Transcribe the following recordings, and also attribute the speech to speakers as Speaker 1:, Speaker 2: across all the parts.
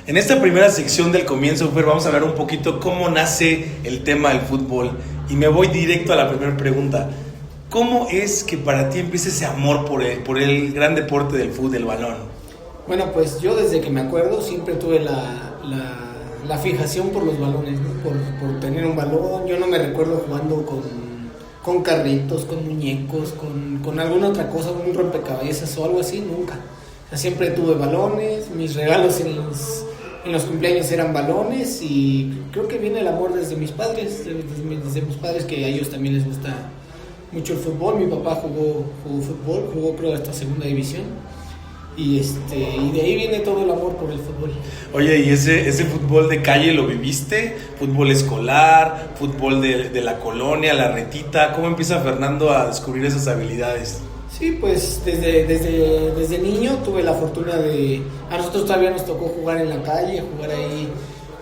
Speaker 1: En esta primera sección del comienzo, Fer, vamos a hablar un poquito cómo nace el tema del fútbol. Y me voy directo a la primera pregunta. ¿Cómo es que para ti empieza ese amor por el gran deporte del fútbol, del balón?
Speaker 2: Bueno, pues yo desde que me acuerdo siempre tuve la fijación por los balones, ¿no? Por tener un balón. Yo no me recuerdo jugando con carritos, con muñecos, con alguna otra cosa, un rompecabezas o algo así, nunca. O sea, siempre tuve balones, mis regalos en los cumpleaños eran balones y creo que viene el amor desde mis padres, desde mis padres, que a ellos también les gusta mucho el fútbol. Mi papá jugó fútbol, jugó creo hasta segunda división y de ahí viene todo el amor por el fútbol.
Speaker 1: Oye, ¿y ese fútbol de calle lo viviste? ¿Fútbol escolar? ¿Fútbol de la colonia, la retita? ¿Cómo empieza Fernando a descubrir esas habilidades?
Speaker 2: Sí, pues desde niño tuve la fortuna a nosotros todavía nos tocó jugar en la calle, jugar ahí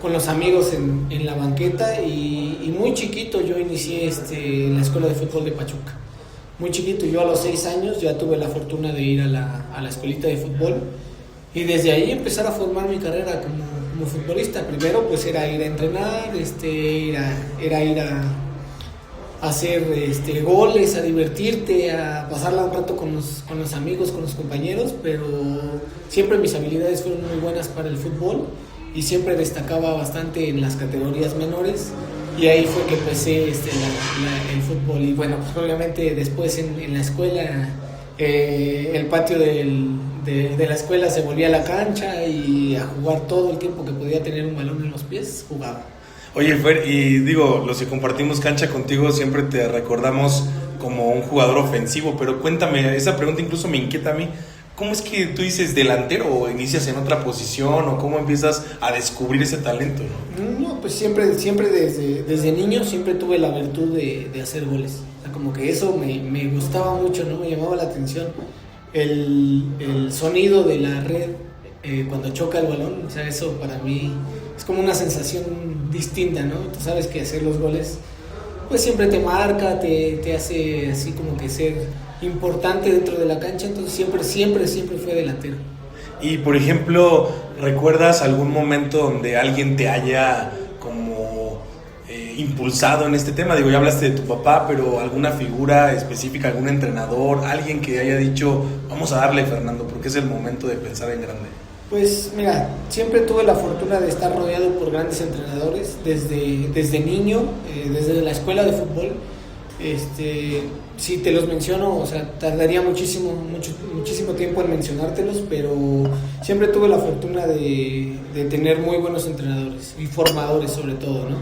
Speaker 2: con los amigos en la banqueta y muy chiquito yo inicié en la escuela de fútbol de Pachuca. Muy chiquito, yo a los 6 años ya tuve la fortuna de ir a la escuelita de fútbol y desde ahí empezar a formar mi carrera como futbolista. Primero pues era ir a entrenar, era ir a hacer goles, a divertirte, a pasarla un rato con los amigos, con los compañeros, pero siempre mis habilidades fueron muy buenas para el fútbol y siempre destacaba bastante en las categorías menores y ahí fue que empecé el fútbol. Y bueno, pues obviamente después en la escuela, el patio de la escuela se volvía la cancha y a jugar todo el tiempo que podía tener un balón en los pies, jugaba.
Speaker 1: Oye, Fer, y digo, los que compartimos cancha contigo siempre te recordamos como un jugador ofensivo, pero cuéntame, esa pregunta incluso me inquieta a mí. ¿Cómo es que tú dices delantero o inicias en otra posición o cómo empiezas a descubrir ese talento?
Speaker 2: No, pues siempre desde niño siempre tuve la virtud de hacer goles. O sea, como que eso me gustaba mucho, ¿no? Me llamaba la atención el sonido de la red cuando choca el balón. O sea, eso para mí es como una sensación distinta, ¿no? Tú sabes que hacer los goles pues siempre te marca, te hace así como que ser importante dentro de la cancha, entonces siempre fue delantero.
Speaker 1: Y por ejemplo, ¿recuerdas algún momento donde alguien te haya como impulsado en este tema? Digo, ya hablaste de tu papá, pero alguna figura específica, algún entrenador, alguien que haya dicho, vamos a darle, Fernando, porque es el momento de pensar en grande.
Speaker 2: Pues mira, siempre tuve la fortuna de estar rodeado por grandes entrenadores desde niño, desde la escuela de fútbol. Si te los menciono, o sea, tardaría muchísimo tiempo en mencionártelos, pero siempre tuve la fortuna de tener muy buenos entrenadores y formadores sobre todo, ¿no?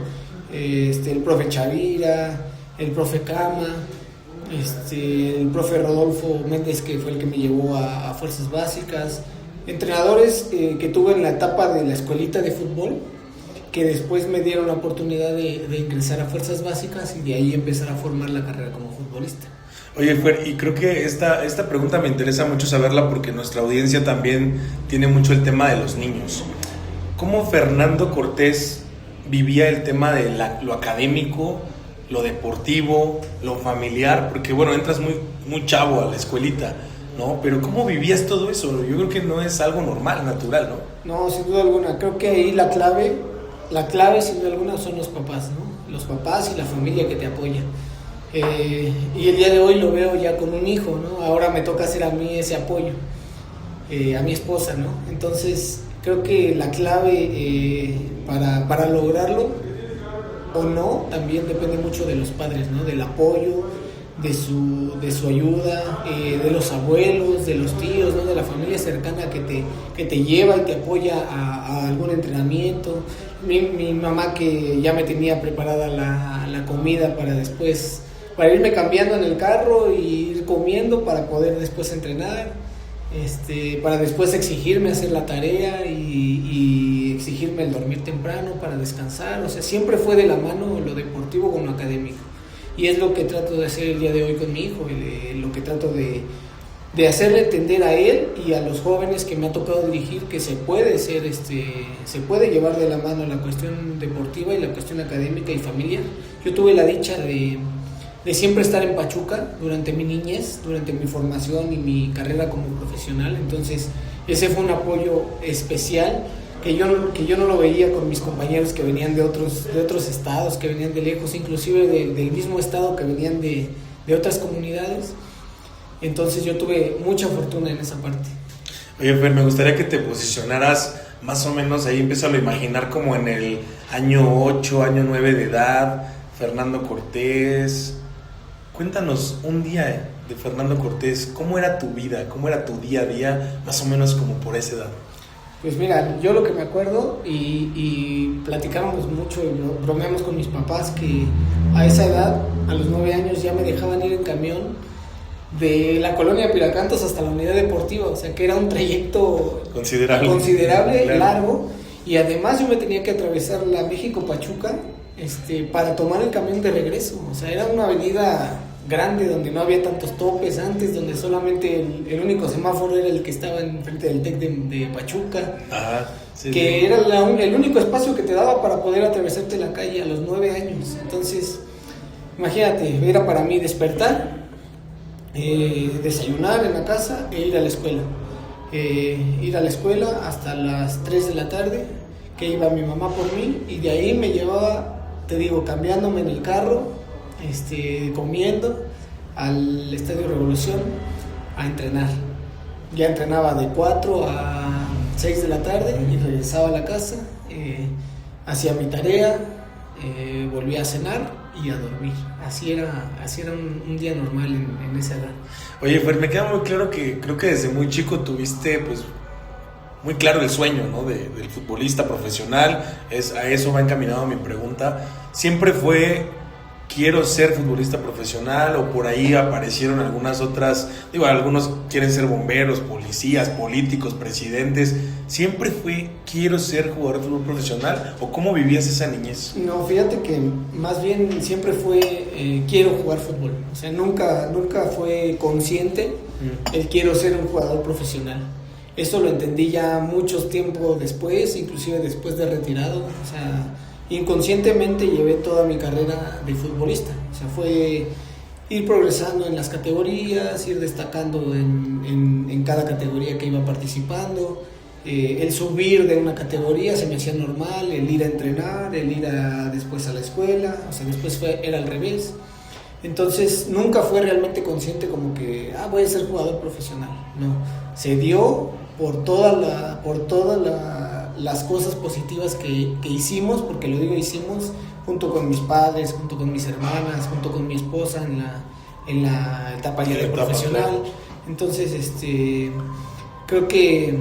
Speaker 2: El profe Chavira, el profe Cama, el profe Rodolfo Méndez, que fue el que me llevó a Fuerzas Básicas. Entrenadores que tuve en la etapa de la escuelita de fútbol, que después me dieron la oportunidad de ingresar a Fuerzas Básicas y de ahí empezar a formar la carrera como futbolista.
Speaker 1: Oye, Fer, y creo que esta pregunta me interesa mucho saberla porque nuestra audiencia también tiene mucho el tema de los niños. ¿Cómo Fernando Cortés vivía el tema de lo académico, lo deportivo, lo familiar? Porque bueno, entras muy chavo a la escuelita, ¿no? Pero ¿cómo vivías todo eso? Yo creo que no es algo normal, natural, ¿no?
Speaker 2: No, sin duda alguna. Creo que ahí la clave sin duda alguna son los papás, ¿no? Los papás y la familia que te apoya. Y el día de hoy lo veo ya con un hijo, ¿no? Ahora me toca hacer a mí ese apoyo, a mi esposa, ¿no? Entonces creo que la clave para lograrlo o no también depende mucho de los padres, ¿no? Del apoyo, de su ayuda, de los abuelos, de los tíos, ¿no? De la familia cercana que te lleva y te apoya a algún entrenamiento. Mi mamá, que ya me tenía preparada la comida para irme cambiando en el carro y ir comiendo para poder después entrenar, para después exigirme hacer la tarea y exigirme el dormir temprano para descansar. O sea, siempre fue de la mano lo deportivo con lo académico. Y es lo que trato de hacer el día de hoy con mi hijo, lo que trato de hacerle entender a él y a los jóvenes que me ha tocado dirigir que se puede llevar de la mano la cuestión deportiva y la cuestión académica y familiar. Yo tuve la dicha de siempre estar en Pachuca durante mi niñez, durante mi formación y mi carrera como profesional, entonces ese fue un apoyo especial que yo no lo veía con mis compañeros que venían de otros estados, que venían de lejos, inclusive del mismo estado, que venían de otras comunidades. Entonces yo tuve mucha fortuna en esa parte.
Speaker 1: Oye, Fer, me gustaría que te posicionaras más o menos ahí, empiézalo a imaginar como en el año 8, año 9 de edad, Fernando Cortés. Cuéntanos un día de Fernando Cortés, ¿cómo era tu vida? ¿Cómo era tu día a día, más o menos como por esa edad?
Speaker 2: Pues mira, yo lo que me acuerdo y platicábamos mucho y bromeamos con mis papás que a esa edad, a los 9 años, ya me dejaban ir en camión de la colonia Piracantos hasta la unidad deportiva, o sea que era un trayecto considerable, claro, largo, y además yo me tenía que atravesar la México-Pachuca para tomar el camión de regreso. O sea, era una avenida grande donde no había tantos topes antes, donde solamente el único semáforo era el que estaba enfrente del TEC de Pachuca. Ajá, sí, que sí. Era el único espacio que te daba para poder atravesarte la calle a los 9 años. Entonces, imagínate, era para mí despertar, desayunar en la casa e ir a la escuela. Ir a la escuela hasta las 3 de la tarde, que iba mi mamá por mí, y de ahí me llevaba, te digo, cambiándome en el carro, comiendo, al Estadio Revolución a entrenar. Ya entrenaba de 4 a 6 de la tarde y regresaba a la casa, hacía mi tarea, volvía a cenar y a dormir. Así era un día normal en esa edad.
Speaker 1: Oye, Fer, me queda muy claro que creo que desde muy chico tuviste pues muy claro el sueño, ¿no? del futbolista profesional. A eso va encaminado mi pregunta. ¿Siempre fue quiero ser futbolista profesional o por ahí aparecieron algunas otras? Digo, algunos quieren ser bomberos, policías, políticos, presidentes. ¿Siempre fue quiero ser jugador de fútbol profesional o cómo vivías esa niñez?
Speaker 2: No, fíjate que más bien siempre fue quiero jugar fútbol. O sea, nunca fue consciente el quiero ser un jugador profesional. Eso lo entendí ya muchos tiempos después, inclusive después de retirado. O sea, inconscientemente llevé toda mi carrera de futbolista. O sea, fue ir progresando en las categorías, ir destacando en cada categoría que iba participando. El subir de una categoría se me hacía normal, el ir a entrenar, el ir después a la escuela. O sea, después era al revés. Entonces nunca fue realmente consciente como que voy a ser jugador profesional. No, se dio por todas las cosas positivas que hicimos, porque lo digo hicimos junto con mis padres, junto con mis hermanas, junto con mi esposa en la etapa ya de profesional. Entonces creo que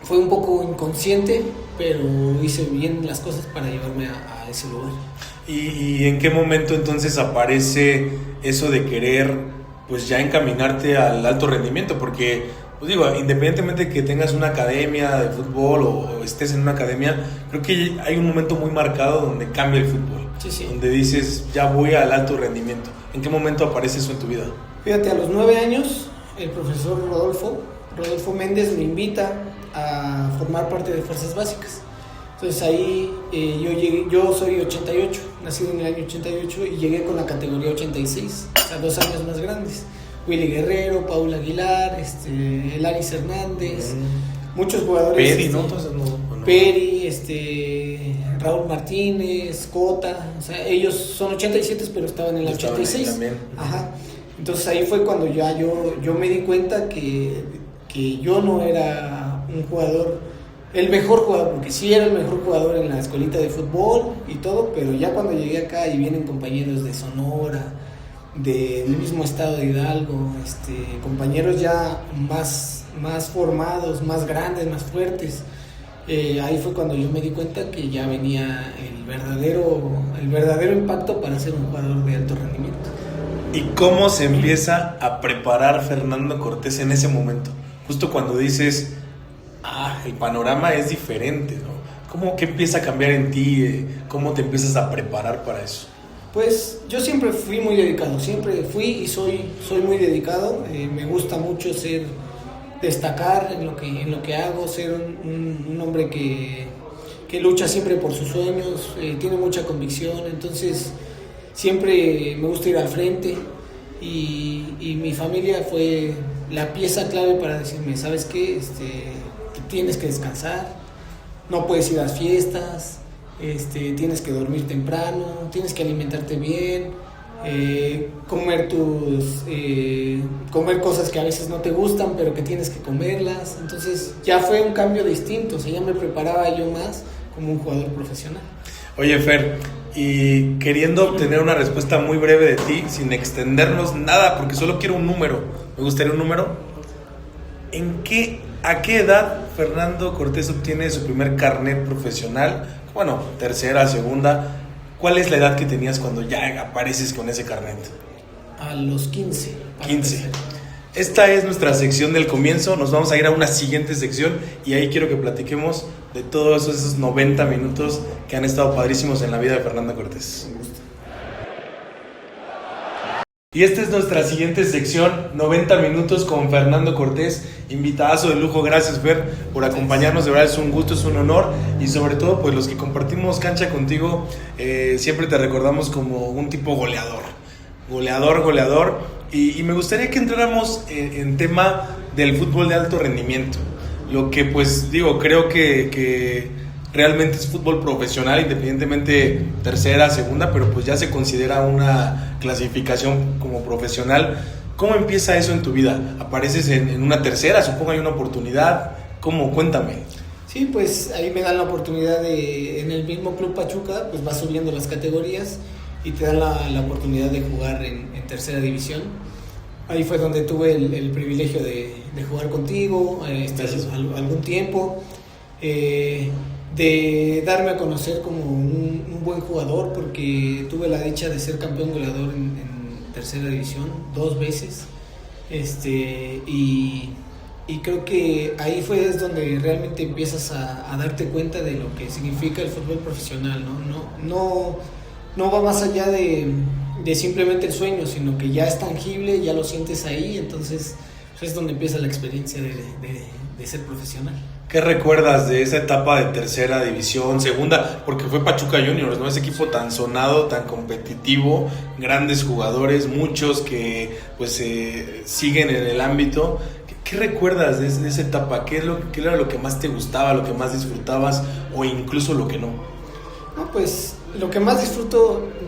Speaker 2: fue un poco inconsciente, pero hice bien las cosas para llevarme a ese lugar.
Speaker 1: ¿Y en qué momento entonces aparece eso de querer pues ya encaminarte al alto rendimiento? Porque pues digo, independientemente de que tengas una academia de fútbol o estés en una academia, creo que hay un momento muy marcado donde cambia el fútbol,
Speaker 2: sí.
Speaker 1: Donde dices, ya voy al alto rendimiento. ¿En qué momento aparece eso en tu vida?
Speaker 2: Fíjate, a los 9 años, el profesor Rodolfo Méndez me invita a formar parte de Fuerzas Básicas. Entonces ahí yo soy 88, nacido en el año 88 y llegué con la categoría 86, o sea, 2 años más grandes. Willy Guerrero, Paul Aguilar, Elaris Hernández, muchos jugadores.
Speaker 1: Peri, ¿no? Entonces, no.
Speaker 2: Peri, Raúl Martínez, Cota, o sea, ellos son 87, pero estaban en el 86.
Speaker 1: También.
Speaker 2: Ajá. Entonces ahí fue cuando ya yo me di cuenta que yo no era un jugador, el mejor jugador, porque sí era el mejor jugador en la escuelita de fútbol y todo, pero ya cuando llegué acá y vienen compañeros de Sonora, del mismo estado de Hidalgo, compañeros ya más formados, más grandes, más fuertes, ahí fue cuando yo me di cuenta que ya venía el verdadero impacto para ser un jugador de alto rendimiento.
Speaker 1: ¿Y cómo se empieza a preparar Fernando Cortés en ese momento? Justo cuando dices, el panorama es diferente, ¿no? ¿Qué empieza a cambiar en ti? ¿Cómo te empiezas a preparar para eso?
Speaker 2: Pues yo siempre fui muy dedicado, siempre fui y soy muy dedicado. Me gusta mucho destacar en lo que hago, ser un hombre que lucha siempre por sus sueños, tiene mucha convicción, entonces siempre me gusta ir al frente y mi familia fue la pieza clave para decirme, ¿sabes qué? Tienes que descansar, no puedes ir a las fiestas, tienes que dormir temprano, tienes que alimentarte bien, comer comer cosas que a veces no te gustan, pero que tienes que comerlas. Entonces ya fue un cambio distinto, o sea, ya me preparaba yo más como un jugador profesional.
Speaker 1: Oye, Fer, y queriendo obtener una respuesta muy breve de ti, sin extendernos nada, porque solo quiero un número, me gustaría un número. ¿A qué edad Fernando Cortés obtiene su primer carnet profesional? Bueno, tercera, segunda. ¿Cuál es la edad que tenías cuando ya apareces con ese carnet?
Speaker 2: A los 15.
Speaker 1: 15. Esta es nuestra sección del comienzo. Nos vamos a ir a una siguiente sección y ahí quiero que platiquemos de todos esos 90 minutos que han estado padrísimos en la vida de Fernando Cortés.
Speaker 2: Me gusta.
Speaker 1: Y esta es nuestra siguiente sección, 90 minutos con Fernando Cortés, invitadazo de lujo. Gracias, Fer, por acompañarnos, de verdad es un gusto, es un honor, y sobre todo pues los que compartimos cancha contigo, siempre te recordamos como un tipo goleador, y me gustaría que entráramos en tema del fútbol de alto rendimiento, lo que pues digo, creo que realmente es fútbol profesional, independientemente tercera, segunda, pero pues ya se considera una clasificación como profesional. ¿Cómo empieza eso en tu vida? ¿Apareces en una tercera? Supongo hay una oportunidad. ¿Cómo? Cuéntame.
Speaker 2: Sí, pues ahí me dan la oportunidad en el mismo Club Pachuca, pues vas subiendo las categorías y te dan la oportunidad de jugar en tercera división. Ahí fue donde tuve el privilegio de jugar contigo algún tiempo. De darme a conocer como un buen jugador, porque tuve la dicha de ser campeón goleador en tercera división 2 veces, y creo que ahí es donde realmente empiezas a darte cuenta de lo que significa el fútbol profesional, no va más allá de simplemente el sueño, sino que ya es tangible, ya lo sientes ahí, entonces es donde empieza la experiencia de ser profesional.
Speaker 1: ¿Qué recuerdas de esa etapa de tercera división, segunda? Porque fue Pachuca Juniors, ¿no? Ese equipo tan sonado, tan competitivo, grandes jugadores, muchos que pues siguen en el ámbito. ¿Qué recuerdas de esa etapa? ¿Qué era lo que más te gustaba, lo que más disfrutabas o incluso lo que no?
Speaker 2: No, pues lo que más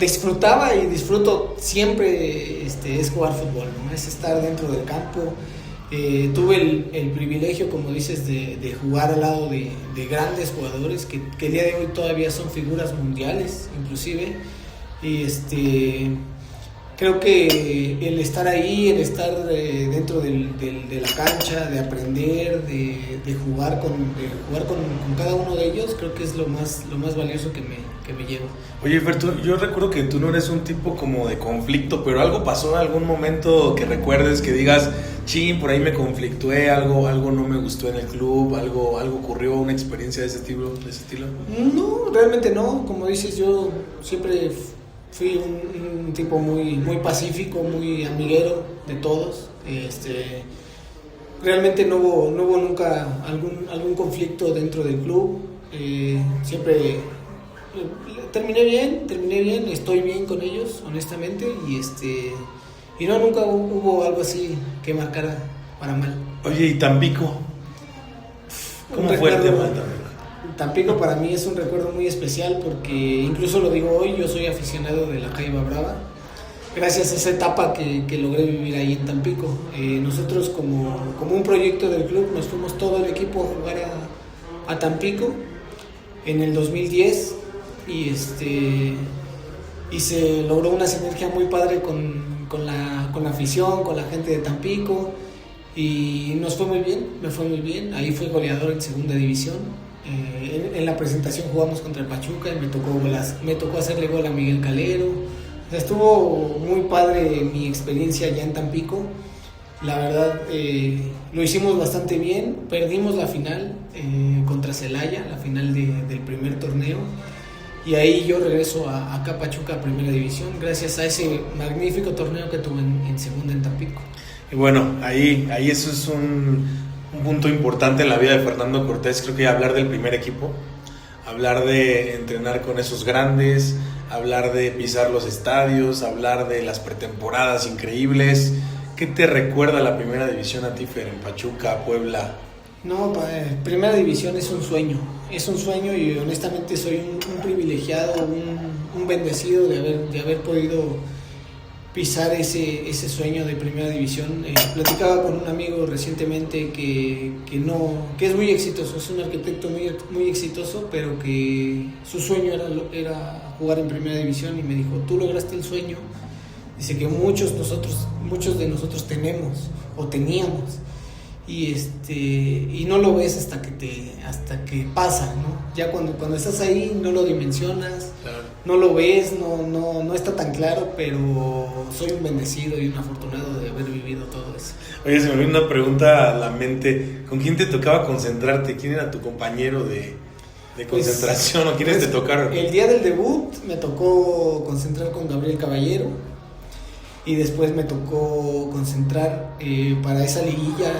Speaker 2: disfrutaba y disfruto siempre es jugar fútbol, ¿no? Es estar dentro del campo. Tuve el privilegio, como dices, de jugar al lado de grandes jugadores que el día de hoy todavía son figuras mundiales, inclusive. Y creo que el estar ahí, el estar dentro de la cancha, de aprender, de jugar con cada uno de ellos, creo que es lo más valioso que me llevo.
Speaker 1: Oye, Fer, yo recuerdo que tú no eres un tipo como de conflicto, pero algo pasó en algún momento que recuerdes, que digas, chin, por ahí me conflictué, algo no me gustó en el club, algo ocurrió, una experiencia de ese estilo.
Speaker 2: No, realmente no. Como dices, yo siempre fui un tipo muy pacífico, muy amiguero de todos. Realmente no hubo nunca algún conflicto dentro del club. Siempre terminé bien, estoy bien con ellos, honestamente, y no, nunca hubo algo así que marcara para mal.
Speaker 1: Oye, ¿y Tampico? ¿Cómo fue el tema de Tampico?
Speaker 2: Tampico para mí es un recuerdo muy especial, porque incluso lo digo hoy, yo soy aficionado de la Jaiba Brava, gracias a esa etapa que logré vivir ahí en Tampico. Nosotros como un proyecto del club nos fuimos todo el equipo a jugar a Tampico en el 2010, y se logró una sinergia muy padre con la afición, con la gente de Tampico, y nos fue muy bien, me fue muy bien. Ahí fui goleador en segunda división. En la presentación jugamos contra el Pachuca y me tocó hacerle gol a Miguel Calero. O sea, estuvo muy padre mi experiencia allá en Tampico. La verdad, lo hicimos bastante bien. Perdimos la final contra Celaya, la final del primer torneo. Y ahí yo regreso acá a Pachuca a primera división, gracias a ese magnífico torneo que tuve en segunda en Tampico.
Speaker 1: Y bueno, ahí eso es un punto importante en la vida de Fernando Cortés. Creo que hablar del primer equipo, hablar de entrenar con esos grandes, hablar de pisar los estadios, hablar de las pretemporadas increíbles. ¿Qué te recuerda la primera división a ti, Fer, en Pachuca, Puebla?
Speaker 2: No, primera división es un sueño y honestamente soy un privilegiado, un bendecido de haber podido pisar ese sueño de primera división. Platicaba con un amigo recientemente que es muy exitoso, es un arquitecto muy exitoso, pero que su sueño era jugar en primera división, y me dijo: tú lograste el sueño. Dice que muchos de nosotros tenemos o teníamos, y no lo ves hasta que pasa, ¿no? Ya cuando estás ahí no lo dimensionas, claro. No lo ves, no está tan claro, pero soy un bendecido y un afortunado de haber vivido todo eso.
Speaker 1: Oye, se me vino una pregunta a la mente: ¿con quién te tocaba concentrarte? ¿Quién era tu compañero de concentración, o quiénes te tocaron?
Speaker 2: El día del debut me tocó concentrar con Gabriel Caballero, y después me tocó concentrar para esa liguilla,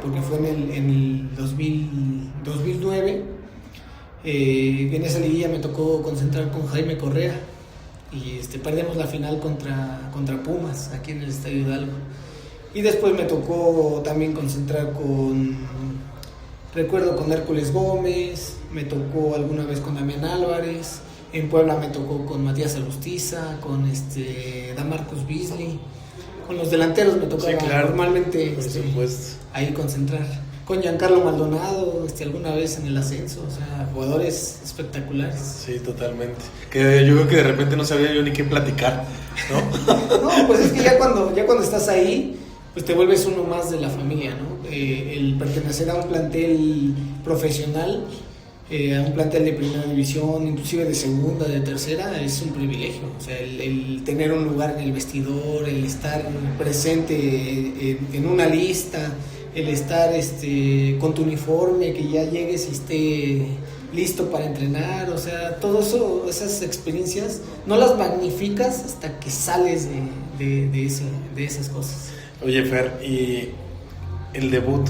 Speaker 2: porque fue en el 2009. En esa liguilla me tocó concentrar con Jaime Correa, y perdemos la final contra Pumas aquí en el Estadio Hidalgo. Y después me tocó también concentrar recuerdo con Hércules Gómez, me tocó alguna vez con Damián Álvarez. En Puebla me tocó con Matías Alustiza, con Damarcus Beasley. Con los delanteros me tocaba, sí, claro, normalmente ahí concentrar. Con Giancarlo Maldonado, alguna vez en el ascenso, o sea, jugadores espectaculares.
Speaker 1: Sí, totalmente. Que yo creo que de repente no sabía yo ni qué platicar, ¿no?
Speaker 2: No, pues es que ya cuando estás ahí, pues te vuelves uno más de la familia, ¿no? El pertenecer a un plantel profesional, a un plantel de primera división, inclusive de segunda, de tercera, es un privilegio. O sea, el tener un lugar en el vestidor, el estar presente en una lista, el estar con tu uniforme, que ya llegues y esté listo para entrenar, o sea, todo eso, esas experiencias no las magnificas hasta que sales de esas cosas.
Speaker 1: Oye, Fer, y el debut,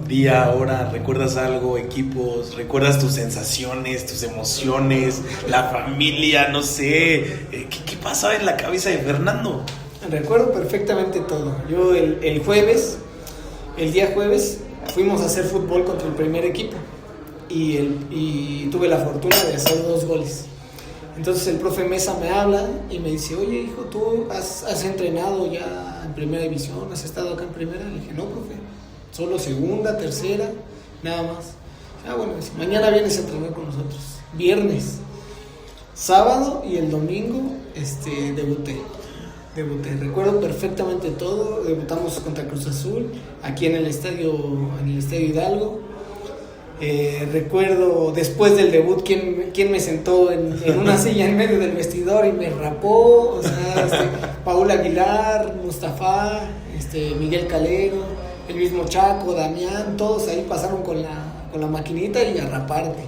Speaker 1: día, hora, ¿recuerdas algo? Equipos, ¿recuerdas tus sensaciones, tus emociones, la familia? No sé, ¿qué pasaba en la cabeza de Fernando?
Speaker 2: Recuerdo perfectamente todo. Yo el día jueves fuimos a hacer fútbol contra el primer equipo, y tuve la fortuna de hacer 2 goles. Entonces el profe Mesa me habla y me dice: oye, hijo, ¿tú has entrenado ya en primera división? ¿Has estado acá en primera? Le dije: no, profe, solo segunda, tercera, nada más. Bueno, dice: mañana vienes a entrenar con nosotros. Viernes, sábado y el domingo debuté. Recuerdo perfectamente todo. Debutamos contra Cruz Azul aquí en el estadio Hidalgo. Recuerdo después del debut quién me sentó en una silla en medio del vestidor y me rapó, o sea, Paul Aguilar, Mustafa, Miguel Calero, el mismo Chaco, Damián, todos ahí pasaron con la maquinita y a raparte.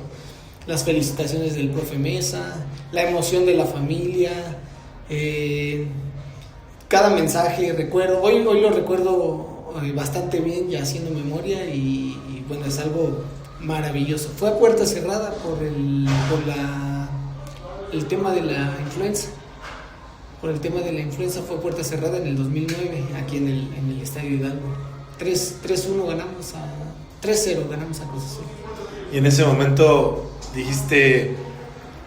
Speaker 2: Las felicitaciones del profe Mesa, la emoción de la familia, cada mensaje. Recuerdo, hoy lo recuerdo bastante bien, ya haciendo memoria, y bueno, es algo maravilloso. Fue a puerta cerrada por el tema de la influenza. Por el tema de la influenza fue a puerta cerrada en el 2009 aquí en el Estadio Hidalgo. 3-1 ganamos 3-0 ganamos a Cruz Azul.
Speaker 1: Y en ese momento dijiste: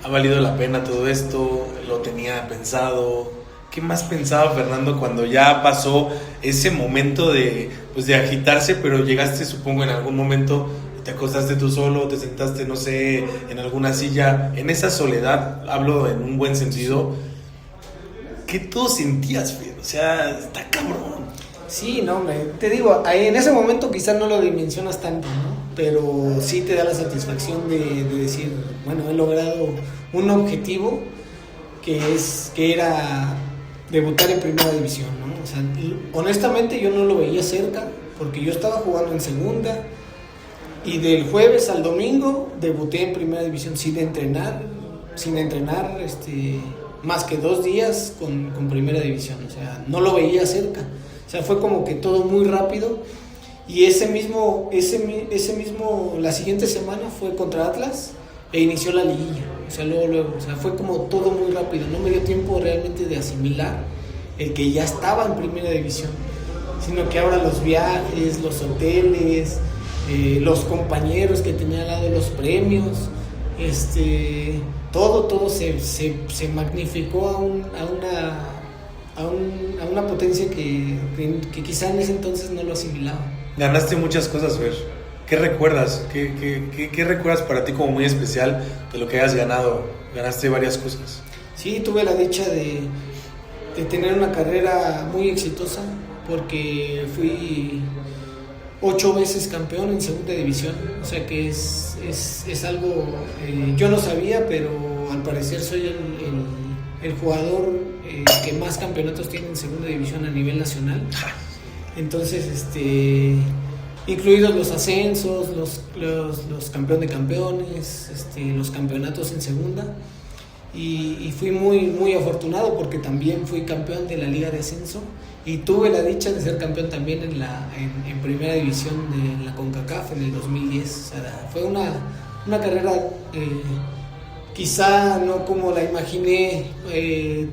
Speaker 1: ha valido la pena todo esto, lo tenía pensado. ¿Qué más pensaba Fernando cuando ya pasó ese momento de agitarse, pero llegaste, supongo, en algún momento, te acostaste tú solo, te sentaste, no sé, en alguna silla, en esa soledad, hablo en un buen sentido? ¿Qué tú sentías, Fer? O sea, está cabrón.
Speaker 2: Sí, no, hombre, te digo, en ese momento quizás no lo dimensionas tanto, ¿no? Pero sí te da la satisfacción de decir: bueno, he logrado un objetivo que era debutar en primera división, ¿no? O sea, honestamente yo no lo veía cerca, porque yo estaba jugando en segunda, y del jueves al domingo debuté en primera división sin entrenar más que 2 días con primera división. O sea, no lo veía cerca. O sea, fue como que todo muy rápido. Y ese mismo la siguiente semana fue contra Atlas e inició la liguilla. O sea, luego, o sea, fue como todo muy rápido. No me dio tiempo realmente de asimilar el que ya estaba en primera división. sino que ahora los viajes, los hoteles, los compañeros que tenía al lado, los premios, todo se magnificó a una potencia que quizá en ese entonces no lo asimilaba.
Speaker 1: Ganaste muchas cosas, Fer. ¿Qué recuerdas? ¿Qué recuerdas para ti como muy especial de lo que hayas ganado? Ganaste varias cosas.
Speaker 2: Sí, tuve la dicha de tener una carrera muy exitosa, porque fui 8 veces campeón en segunda división, o sea que es algo, yo no sabía, pero al parecer soy el jugador que más campeonatos tiene en segunda división a nivel nacional. Entonces, incluidos los ascensos, los campeón de campeones, los campeonatos en segunda, y fui muy, muy afortunado porque también fui campeón de la Liga de Ascenso y tuve la dicha de ser campeón también en primera división de la CONCACAF en el 2010. O sea, fue una carrera quizá no como la imaginé,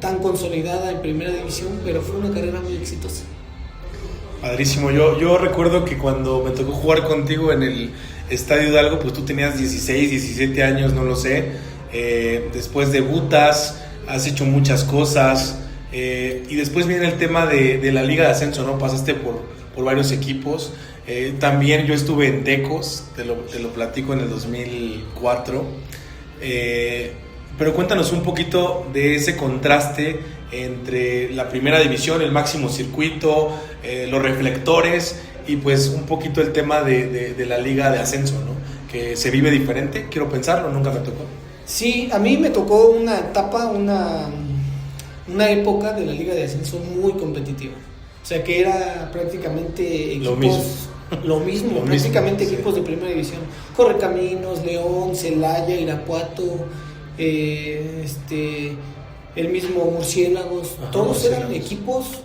Speaker 2: tan consolidada en primera división, pero fue una carrera muy exitosa.
Speaker 1: Padrísimo. Yo recuerdo que cuando me tocó jugar contigo en el Estadio Hidalgo, pues tú tenías 16, 17 años, no lo sé. Después debutas, has hecho muchas cosas, y después viene el tema de la Liga de Ascenso, ¿no? Pasaste por varios equipos. También yo estuve en Tecos, te lo platico, en el 2004. Pero cuéntanos un poquito de ese contraste entre la primera división, el máximo circuito, los reflectores, y pues un poquito el tema de la Liga de Ascenso, ¿no? Que se vive diferente, quiero pensarlo, nunca me tocó.
Speaker 2: Sí, a mí me tocó una etapa, una época de la Liga de Ascenso muy competitiva. O sea que era prácticamente equipos, lo mismo, prácticamente
Speaker 1: sí.
Speaker 2: Equipos de primera división. Correcaminos, León, Celaya, Irapuato, el mismo Murciélagos. Ajá, todos eran equipos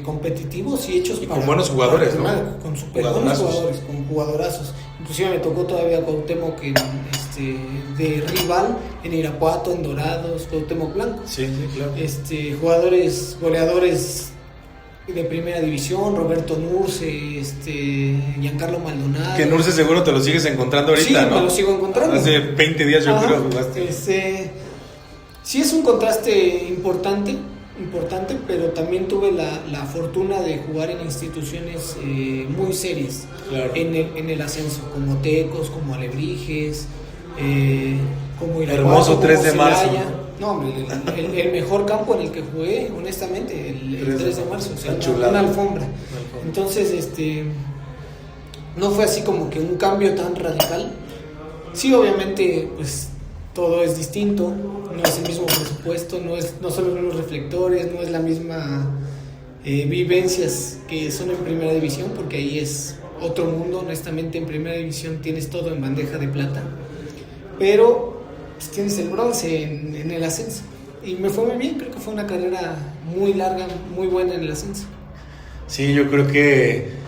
Speaker 2: competitivos y hechos
Speaker 1: y con buenos jugadores, ¿no?
Speaker 2: Con super buenos jugadores, con jugadorazos. Inclusive me tocó todavía Cuauhtémoc de rival en Irapuato, en Dorados, Cuauhtémoc Blanco.
Speaker 1: Sí, claro.
Speaker 2: Jugadores, goleadores de primera división, Roberto Nurce, Giancarlo Maldonado.
Speaker 1: Que Nurce seguro te lo sigues encontrando ahorita,
Speaker 2: sí,
Speaker 1: ¿no?
Speaker 2: Me lo sigo encontrando.
Speaker 1: Hace 20 días yo creo jugaste.
Speaker 2: Sí, es un contraste importante, pero también tuve la fortuna de jugar en instituciones muy serias, claro, en el ascenso, como Tecos, como Alebrijes, como Irapuato,
Speaker 1: hermoso 3 de marzo.
Speaker 2: No, el mejor campo en el que jugué, honestamente, el 3 de marzo, o sea, una alfombra. Entonces, no fue así como que un cambio tan radical. Sí, obviamente, pues todo es distinto, no es el mismo presupuesto, no son los mismos reflectores, no es la misma vivencias que son en primera división, porque ahí es otro mundo. Honestamente, en primera división tienes todo en bandeja de plata, pero pues tienes el bronce en el ascenso, y me fue muy bien. Creo que fue una carrera muy larga, muy buena en el ascenso.
Speaker 1: Sí, yo creo que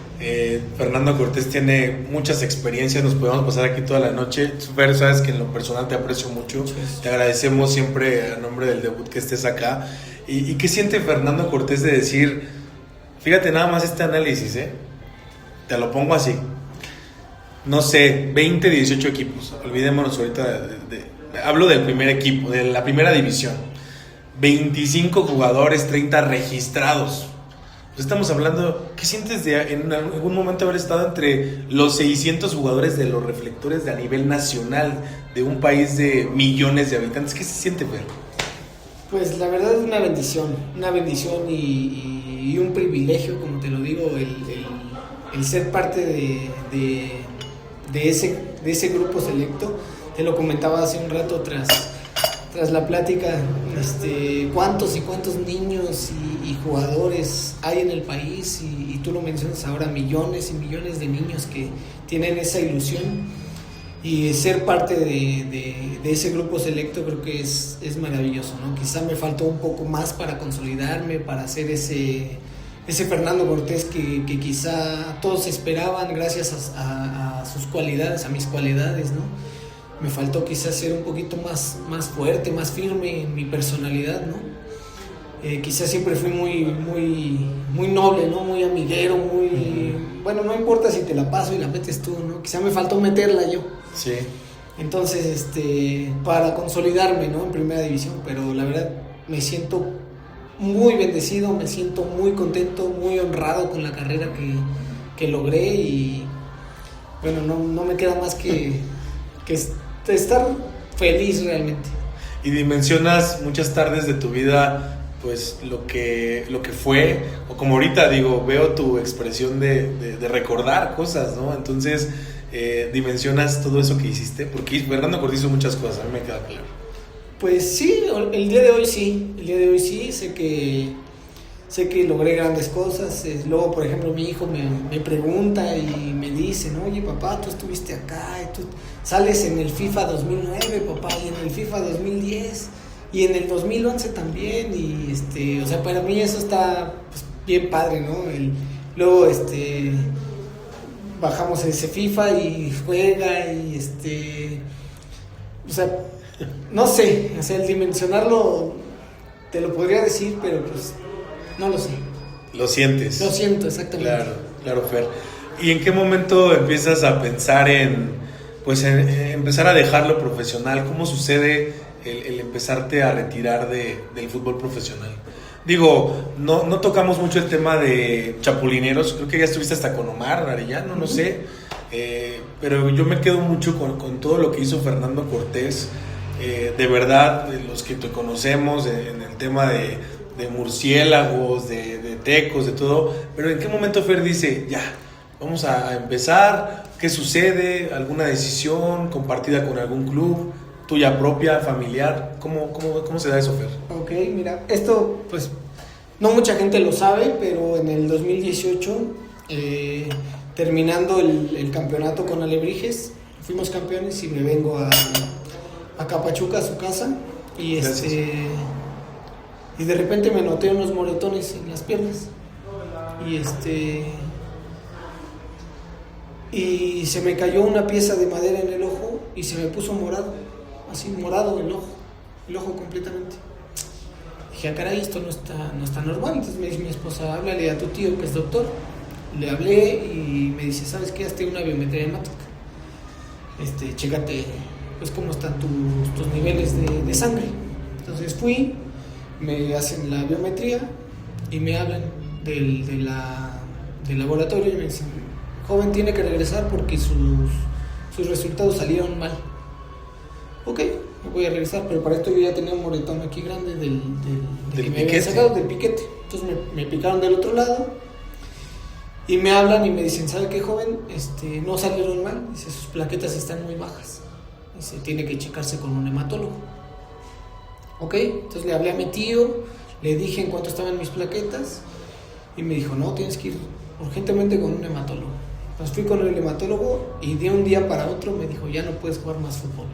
Speaker 1: Fernando Cortés tiene muchas experiencias, nos podemos pasar aquí toda la noche. Fer, sabes que en lo personal te aprecio mucho, sí. Te agradecemos siempre a nombre del debut que estés acá. ¿Y qué siente Fernando Cortés de decir, fíjate nada más este análisis, te lo pongo así, no sé, 20, 18 equipos, olvidémonos ahorita hablo del primer equipo, de la primera división, 25 jugadores, 30 registrados? Pues estamos hablando, ¿qué sientes de en algún momento haber estado entre los 600 jugadores de los reflectores de a nivel nacional, de un país de millones de habitantes? ¿Qué se siente, Fer?
Speaker 2: Pues la verdad es una bendición y un privilegio, como te lo digo, el ser parte de ese grupo selecto. Te lo comentaba hace un rato tras la plática, cuántos y cuántos niños y jugadores hay en el país, y tú lo mencionas ahora, millones y millones de niños que tienen esa ilusión, y ser parte de ese grupo selecto creo que es maravilloso, ¿no? Quizá me faltó un poco más para consolidarme, para ser ese Fernando Cortés que quizá todos esperaban gracias a sus cualidades, a mis cualidades, ¿no? Me faltó quizás ser un poquito más fuerte, más firme en mi personalidad, ¿no? Quizás siempre fui muy noble, ¿no? Muy amiguero, bueno, no importa si te la paso y la metes tú, ¿no? Quizá me faltó meterla yo.
Speaker 1: Sí.
Speaker 2: Entonces, para consolidarme, ¿no? En primera división, pero la verdad me siento muy bendecido, me siento muy contento, muy honrado con la carrera que logré y bueno, no me queda más que estar feliz realmente.
Speaker 1: Y dimensionas muchas tardes de tu vida, pues lo que fue, o como ahorita digo, veo tu expresión de recordar cosas, ¿no? Entonces, dimensionas todo eso que hiciste, porque Fernando Cortés hizo muchas cosas, a mí me queda claro.
Speaker 2: Pues sí, el día de hoy sí, sé que logré grandes cosas. Luego, por ejemplo, mi hijo me pregunta y me dice, ¿no? Oye, papá, tú estuviste acá, y tú sales en el FIFA 2009, papá, y en el FIFA 2010, y en el 2011 también, y o sea, para mí eso está pues, bien padre, ¿no? Luego, bajamos ese FIFA y juega, y o sea, no sé, o sea, el dimensionarlo te lo podría decir, pero pues no lo sé.
Speaker 1: Lo sientes.
Speaker 2: Lo siento, exactamente.
Speaker 1: Claro, Fer. ¿Y en qué momento empiezas a pensar en empezar a dejar lo profesional? ¿Cómo sucede el empezarte a retirar del fútbol profesional? Digo, no tocamos mucho el tema de chapulineros, creo que ya estuviste hasta con Omar Arellano, no sé, pero yo me quedo mucho con todo lo que hizo Fernando Cortés. De verdad, los que te conocemos en el tema de murciélagos, de tecos, de todo, pero ¿en qué momento Fer dice, ya, vamos a empezar? ¿Qué sucede? ¿Alguna decisión compartida con algún club? ¿Tuya propia, familiar? ¿Cómo se da eso, Fer?
Speaker 2: Ok, mira, esto pues no mucha gente lo sabe, pero en el 2018, terminando el campeonato con Alebrijes, fuimos campeones y me vengo a Pachuca, a su casa, y y de repente me noté unos moretones en las piernas y se me cayó una pieza de madera en el ojo y se me puso morado, así morado el ojo completamente. Dije, caray, esto no está normal. Entonces me dice mi esposa, háblale a tu tío que es doctor. Le hablé y me dice, ¿sabes qué? Hazte una biometría hemática, chécate pues cómo están tus niveles de sangre. Entonces fui, me hacen la biometría y me hablan del laboratorio y me dicen, joven, tiene que regresar porque sus resultados salieron mal. Ok, me voy a regresar, pero para esto yo ya tenía un moretón aquí grande del que me habían sacado, del piquete. Entonces me picaron del otro lado y me hablan y me dicen, ¿sabe qué, joven? No salieron mal, dice, sus plaquetas están muy bajas. Dice, tiene que checarse con un hematólogo. Ok, entonces le hablé a mi tío, le dije en cuánto estaban mis plaquetas y me dijo, no, tienes que ir urgentemente con un hematólogo. Entonces fui con el hematólogo y de un día para otro me dijo, ya no puedes jugar más fútbol.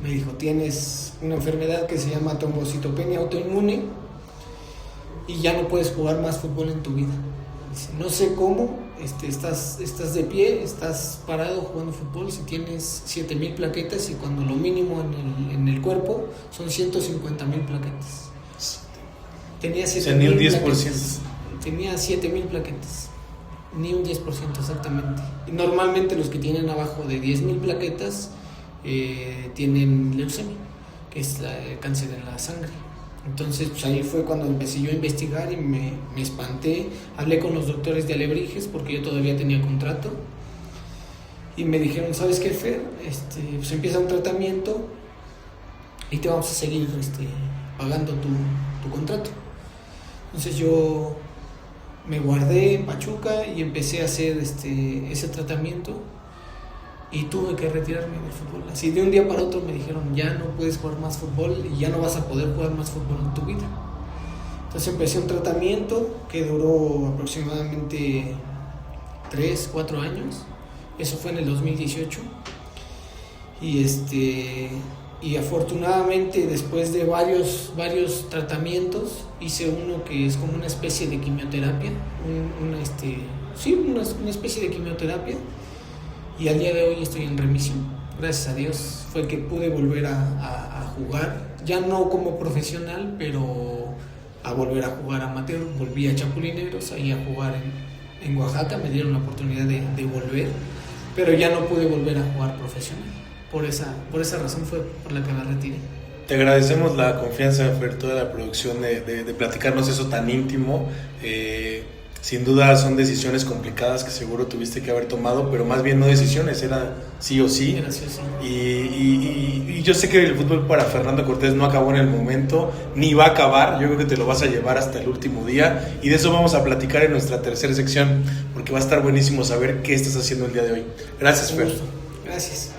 Speaker 2: Me dijo, tienes una enfermedad que se llama trombocitopenia autoinmune y ya no puedes jugar más fútbol en tu vida. Dice, no sé cómo, estás de pie, estás parado jugando fútbol si tienes 7,000 plaquetas y cuando lo mínimo en el cuerpo son 150,000 plaquetas. Tenía 7,000 plaquetas. Tenía 7,000 plaquetas. Ni un 10% exactamente. Y normalmente los que tienen abajo de 10,000 plaquetas tienen leucemia, que es el cáncer en la sangre. Entonces pues ahí fue cuando empecé yo a investigar y me espanté. Hablé con los doctores de Alebrijes porque yo todavía tenía contrato y me dijeron, ¿sabes qué, Fer? Pues empieza un tratamiento y te vamos a seguir pagando tu contrato. Entonces yo me guardé en Pachuca y empecé a hacer ese tratamiento y tuve que retirarme del fútbol. Así de un día para otro me dijeron, ya no puedes jugar más fútbol y ya no vas a poder jugar más fútbol en tu vida. Entonces empecé un tratamiento que duró aproximadamente 3-4 años. Eso fue en el 2018 y afortunadamente después de varios tratamientos hice uno que es como una especie de quimioterapia, una especie de quimioterapia, y al día de hoy estoy en remisión. Gracias a Dios fue que pude volver a jugar, ya no como profesional, pero a volver a jugar amateur. Volví a Chapulineros, ahí a jugar en Oaxaca, me dieron la oportunidad de volver, pero ya no pude volver a jugar profesional. Por esa razón fue por la que me retiré.
Speaker 1: Te agradecemos la confianza, Fer, toda la producción de platicarnos eso tan íntimo. Sin duda son decisiones complicadas que seguro tuviste que haber tomado, pero más bien no decisiones, era sí o sí.
Speaker 2: Era sí o sí.
Speaker 1: Y yo sé que el fútbol para Fernando Cortés no acabó en el momento, ni va a acabar. Yo creo que te lo vas a llevar hasta el último día, y de eso vamos a platicar en nuestra tercera sección, porque va a estar buenísimo saber qué estás haciendo el día de hoy. Gracias, Fer.
Speaker 2: Gracias.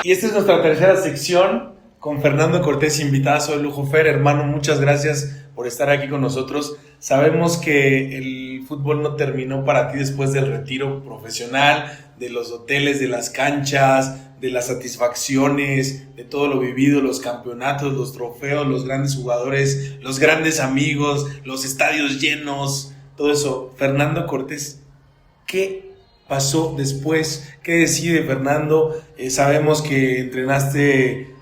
Speaker 1: Y esta es nuestra tercera sección con Fernando Cortés, invitazo de lujo. Fer, hermano, muchas gracias por estar aquí con nosotros. Sabemos que el fútbol no terminó para ti después del retiro profesional, de los hoteles, de las canchas, de las satisfacciones, de todo lo vivido, los campeonatos, los trofeos, los grandes jugadores, los grandes amigos, los estadios llenos, todo eso. Fernando Cortés, ¿qué pasó después? ¿Qué decide Fernando? Sabemos que entrenaste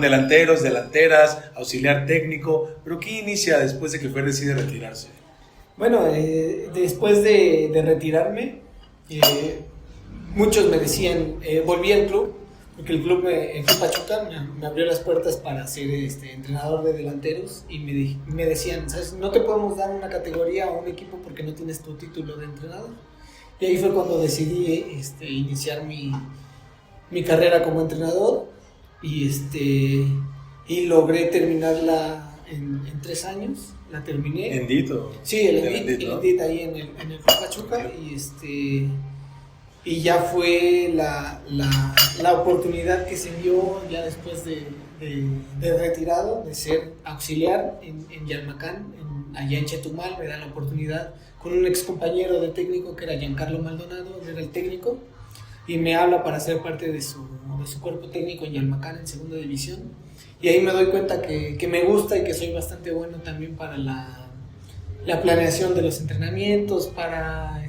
Speaker 1: delanteros, delanteras, auxiliar técnico, pero ¿qué inicia después de que Fer decide retirarse?
Speaker 2: Bueno, después de retirarme, muchos me decían, volví al club, porque el club Pachuca me abrió las puertas para ser entrenador de delanteros, y me decían, ¿sabes? No te podemos dar una categoría o un equipo porque no tienes tu título de entrenador. Y ahí fue cuando decidí iniciar mi carrera como entrenador, y logré terminarla en 3 años. La terminé.
Speaker 1: Endito.
Speaker 2: Sí, el Endit ahí en el Club Pachuca, y ya fue la oportunidad que se dio ya después de retirado, de ser auxiliar en Yalmacán, allá en Chetumal. Me dan la oportunidad con un ex compañero de técnico que era Giancarlo Maldonado, él era el técnico, y me habla para ser parte de su cuerpo técnico en Yalmacán, en segunda división. Y ahí me doy cuenta que me gusta y que soy bastante bueno también para la planeación de los entrenamientos, para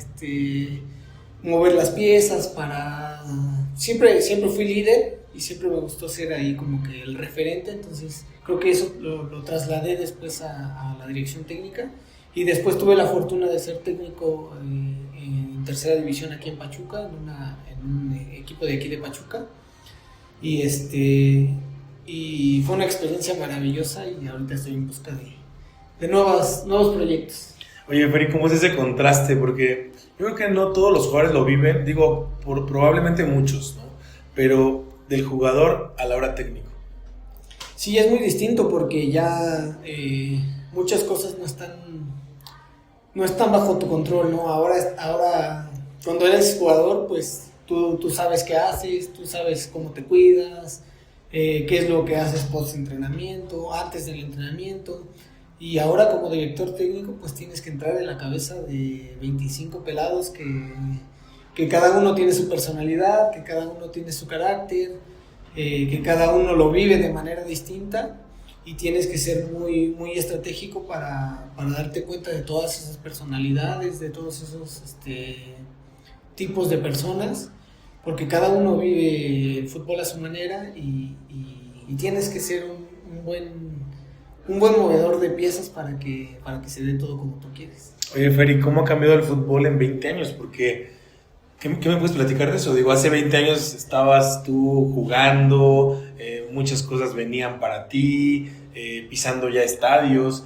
Speaker 2: mover las piezas, siempre fui líder y siempre me gustó ser ahí como que el referente. Entonces creo que eso lo trasladé después a la dirección técnica, y después tuve la fortuna de ser técnico en tercera división aquí en Pachuca, en un equipo de aquí de Pachuca, y fue una experiencia maravillosa, y ahorita estoy en busca de nuevos proyectos.
Speaker 1: Oye, Feri, ¿cómo es ese contraste? Porque yo creo que no todos los jugadores lo viven, digo, probablemente muchos, ¿no? Pero del jugador a la hora técnico.
Speaker 2: Sí, es muy distinto, porque ya muchas cosas no están bajo tu control, ¿no? Ahora cuando eres jugador, pues tú sabes qué haces, tú sabes cómo te cuidas, qué es lo que haces post entrenamiento, antes del entrenamiento. Y ahora como director técnico, pues tienes que entrar en la cabeza de 25 pelados que cada uno tiene su personalidad, que cada uno tiene su carácter, que cada uno lo vive de manera distinta, y tienes que ser muy, muy estratégico para darte cuenta de todas esas personalidades, de todos esos tipos de personas, porque cada uno vive el fútbol a su manera, y tienes que ser un buen movedor de piezas para que se dé todo como tú quieres.
Speaker 1: Oye, Feri, ¿cómo ha cambiado el fútbol en 20 años? Porque, ¿qué me puedes platicar de eso? Digo, hace 20 años estabas tú jugando, muchas cosas venían para ti, pisando ya estadios.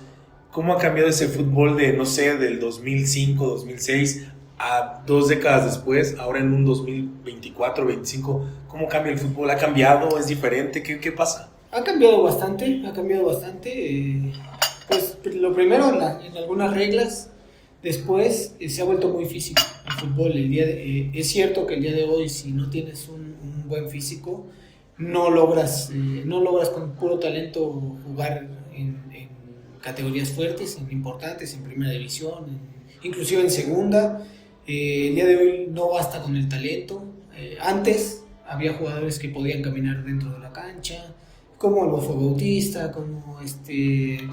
Speaker 1: ¿Cómo ha cambiado ese fútbol de, no sé, del 2005, 2006 a 2 décadas después, ahora en un 2024, 25? ¿Cómo cambia el fútbol? ¿Ha cambiado? ¿Es diferente? ¿Qué pasa?
Speaker 2: Ha cambiado bastante. Pues lo primero en algunas reglas, después se ha vuelto muy físico el fútbol. Es cierto que el día de hoy, si no tienes un buen físico, no logras con puro talento jugar en categorías fuertes, en importantes, en primera división, inclusive en segunda. El día de hoy no basta con el talento. Antes había jugadores que podían caminar dentro de la cancha, como el Bofo Bautista, como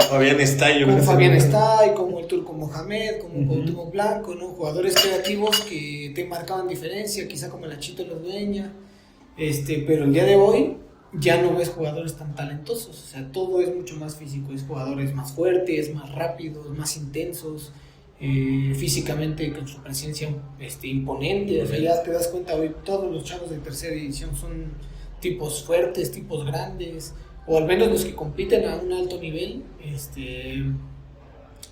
Speaker 1: Fabián
Speaker 2: Estay, como el Turco Mohamed, como Cuauhtémoc Blanco, ¿no? Jugadores creativos que te marcaban diferencia, quizá como el Achito Los Dueña, pero el día de hoy ya no ves jugadores tan talentosos, o sea, todo es mucho más físico, es jugadores más fuertes, más rápidos, más intensos, físicamente con su presencia imponente. O sea, ya te das cuenta, hoy todos los chavos de tercera división son tipos fuertes, tipos grandes, o al menos los que compiten a un alto nivel,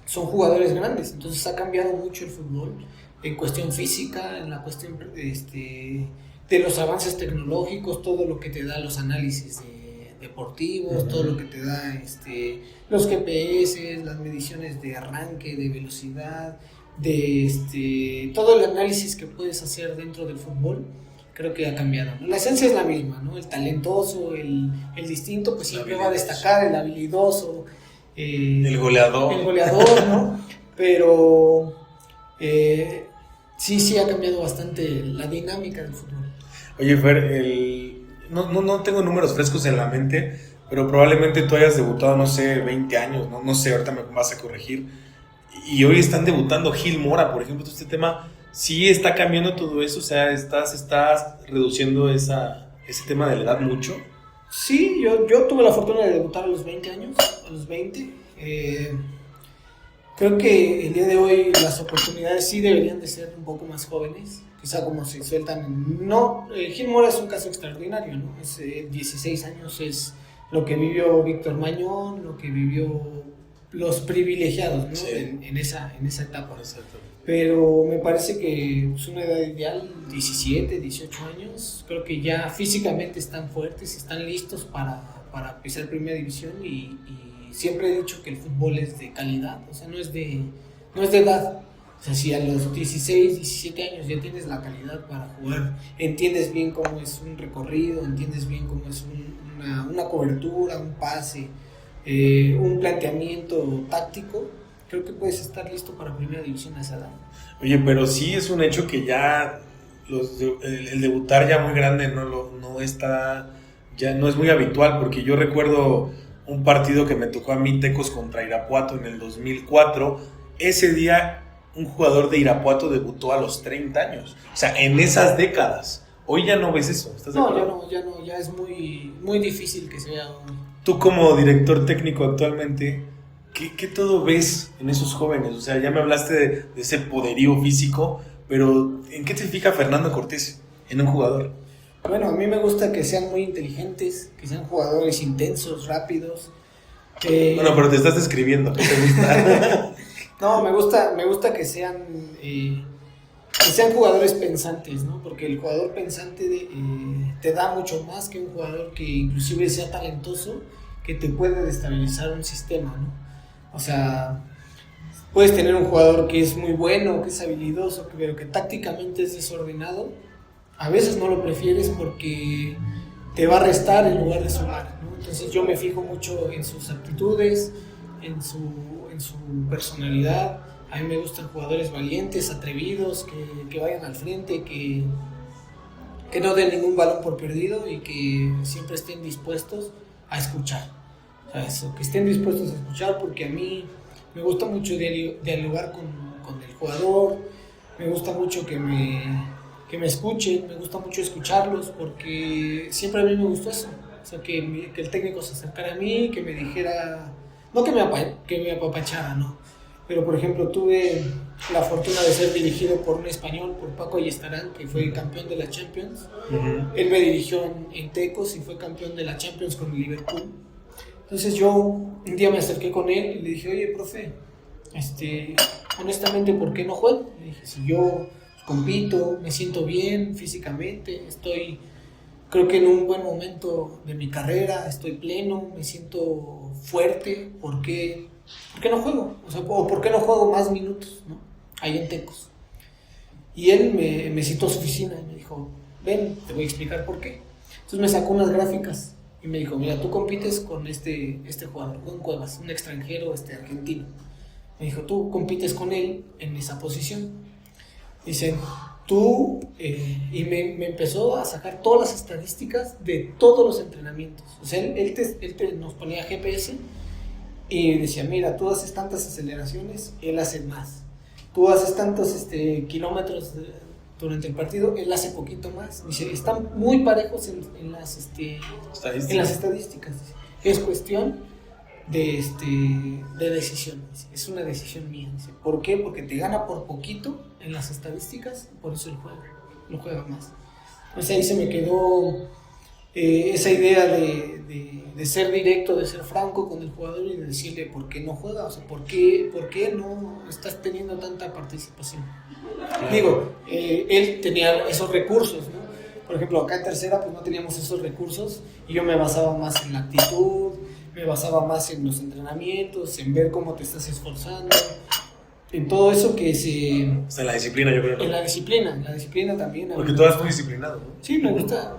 Speaker 2: son jugadores grandes. Entonces ha cambiado mucho el fútbol en cuestión física, en la cuestión de los avances tecnológicos, todo lo que te da los análisis deportivos, todo lo que te da los GPS, las mediciones de arranque, de velocidad, de todo el análisis que puedes hacer dentro del fútbol. Creo que ha cambiado, ¿no? La esencia es la misma, ¿no? El talentoso, el distinto, pues siempre va a destacar, el habilidoso,
Speaker 1: el goleador.
Speaker 2: El goleador, ¿no? Pero sí ha cambiado bastante la dinámica del fútbol.
Speaker 1: Oye, Fer, no tengo números frescos en la mente, pero probablemente tú hayas debutado, no sé, 20 años, no sé, ahorita me vas a corregir. Y hoy están debutando Gil Mora, por ejemplo. Este tema sí está cambiando todo eso, o sea, estás reduciendo ese tema de la edad mucho.
Speaker 2: Sí, yo tuve la fortuna de debutar a los 20 años, a los 20. Creo que el día de hoy las oportunidades sí deberían de ser un poco más jóvenes, quizá como se sueltan. Gil Mora es un caso extraordinario, ¿no? 16 años es lo que vivió Víctor Mañón, lo que vivió los privilegiados, ¿no?
Speaker 1: Sí.
Speaker 2: en esa etapa.
Speaker 1: Exacto.
Speaker 2: Pero me parece que es una edad ideal, 17, 18 años. Creo que ya físicamente están fuertes, están listos para pisar primera división y siempre he dicho que el fútbol es de calidad, o sea, no es de edad. O sea, si a los 16, 17 años ya tienes la calidad para jugar, entiendes bien cómo es un recorrido, entiendes bien cómo es una cobertura, un pase, un planteamiento táctico, creo que puedes estar listo para primera división a esa edad.
Speaker 1: Oye, pero sí es un hecho que ya el debutar ya muy grande no es muy habitual, porque yo recuerdo un partido que me tocó a mí, Tecos contra Irapuato en el 2004. Ese día un jugador de Irapuato debutó a los 30 años, o sea, en esas décadas. Hoy ya no ves eso, ¿estás de acuerdo?
Speaker 2: Ya es muy, muy difícil que se vea.
Speaker 1: Tú como director técnico actualmente, ¿qué todo ves en esos jóvenes? O sea, ya me hablaste de ese poderío físico, pero ¿en qué te fija Fernando Cortés en un jugador?
Speaker 2: Bueno, a mí me gusta que sean muy inteligentes, que sean jugadores intensos, rápidos.
Speaker 1: Bueno, pero te estás describiendo, ¿qué te gusta?
Speaker 2: No, me gusta que sean jugadores pensantes, ¿no? Porque el jugador pensante te da mucho más que un jugador que inclusive sea talentoso, que te puede destabilizar un sistema, ¿no? O sea, puedes tener un jugador que es muy bueno, que es habilidoso, pero que tácticamente es desordenado. A veces no lo prefieres porque te va a restar en lugar de sumar, ¿no? Entonces yo me fijo mucho en sus aptitudes, en su personalidad. A mí me gustan jugadores valientes, atrevidos, que vayan al frente, que no den ningún balón por perdido y que siempre estén dispuestos a escuchar. O sea, eso, que estén dispuestos a escuchar, porque a mí me gusta mucho dialogar con el jugador, me gusta mucho que me escuchen, me gusta mucho escucharlos, porque siempre a mí me gustó eso. O sea, que el técnico se acercara a mí, que me dijera, no que me apapachara, no. Pero, por ejemplo, tuve la fortuna de ser dirigido por un español, por Paco Ayestarán, que fue campeón de la Champions. Uh-huh. Él me dirigió en Tecos y fue campeón de la Champions con el Liverpool. Entonces yo un día me acerqué con él y le dije, oye, profe, honestamente, ¿por qué no juego? Le dije, si yo compito, me siento bien físicamente, creo que en un buen momento de mi carrera, estoy pleno, me siento fuerte, ¿por qué no juego? O sea, ¿por qué no juego más minutos, ¿no? Ahí en Tecos. Y él me citó a su oficina y me dijo, ven, te voy a explicar por qué. Entonces me sacó unas gráficas y me dijo, mira, tú compites con este jugador, Juan Cuevas, un extranjero argentino. Me dijo, tú compites con él en esa posición. Dice, tú, y me empezó a sacar todas las estadísticas de todos los entrenamientos. O sea, él nos ponía GPS y decía, mira, tú haces tantas aceleraciones, él hace más. Tú haces tantos kilómetros durante el partido, él hace poquito más. Dice, están muy parejos en las estadísticas. Es cuestión de decisión. Es una decisión mía. Dice, ¿por qué? Porque te gana por poquito en las estadísticas, por eso lo juega más. Entonces ahí se me quedó esa idea de ser directo, de ser franco con el jugador y de decirle por qué no juega, o sea, por qué no estás teniendo tanta participación. Claro. Digo, él tenía esos recursos, ¿no? Por ejemplo, acá en tercera pues no teníamos esos recursos y yo me basaba más en la actitud, me basaba más en los entrenamientos, en ver cómo te estás esforzando, en todo eso que se...
Speaker 1: O sea, en la disciplina, yo creo, ¿no?
Speaker 2: En la disciplina también.
Speaker 1: Porque tú eres muy disciplinado, ¿no?
Speaker 2: Sí, me gusta.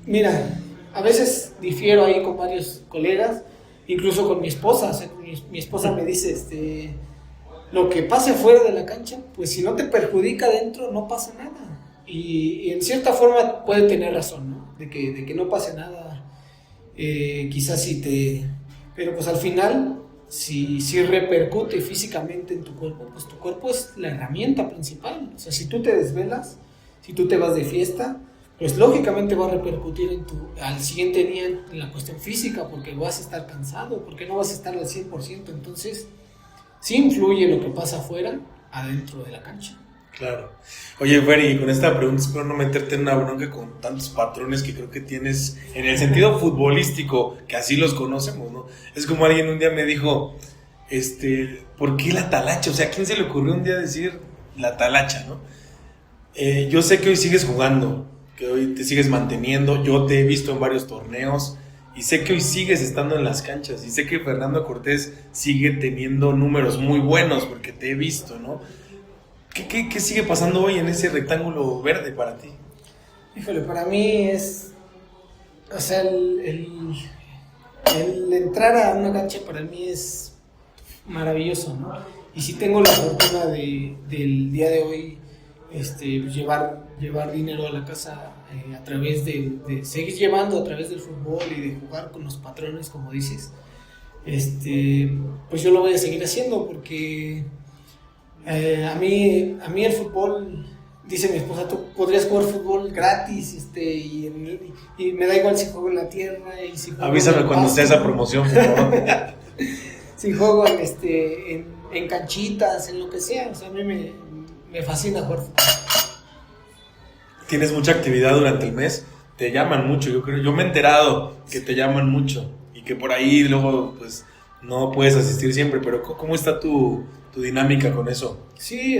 Speaker 2: Mira, a veces difiero ahí con varios colegas, incluso con mi esposa. O sea, mi esposa me dice, lo que pase fuera de la cancha, pues si no te perjudica dentro, no pasa nada. Y en cierta forma puede tener razón, ¿no? De que no pase nada, quizás sí pero pues al final... Si repercute físicamente en tu cuerpo, pues tu cuerpo es la herramienta principal. O sea, si tú te desvelas, si tú te vas de fiesta, pues lógicamente va a repercutir al siguiente día en la cuestión física, porque vas a estar cansado, porque no vas a estar al 100%. Entonces, sí influye lo que pasa afuera, adentro de la cancha.
Speaker 1: Claro. Oye, Fer, y con esta pregunta espero no meterte en una bronca con tantos patrones que creo que tienes en el sentido futbolístico, que así los conocemos, ¿no? Es como alguien un día me dijo, ¿por qué la talacha? O sea, ¿a quién se le ocurrió un día decir la talacha, no? Yo sé que hoy sigues jugando, que hoy te sigues manteniendo, yo te he visto en varios torneos y sé que hoy sigues estando en las canchas y sé que Fernando Cortés sigue teniendo números muy buenos porque te he visto, ¿no? ¿Qué sigue pasando hoy en ese rectángulo verde para ti?
Speaker 2: Híjole, para mí es... O sea, el entrar a una cancha para mí es maravilloso, ¿no? Y si tengo la fortuna del día de hoy llevar dinero a la casa a través de seguir llevando a través del fútbol y de jugar con los patrones, como dices, pues yo lo voy a seguir haciendo porque... a mí el fútbol, dice mi esposa, tú podrías jugar fútbol gratis y me da igual si juego en la tierra y si juego
Speaker 1: avísame cuando sea esa promoción, por favor.
Speaker 2: Si juego en canchitas, en lo que sea, o sea, a mí me fascina jugar fútbol.
Speaker 1: Tienes mucha actividad durante el mes, te llaman mucho, yo me he enterado que te llaman mucho y que por ahí luego pues no puedes asistir siempre, pero ¿cómo está tu dinámica con eso?
Speaker 2: Sí,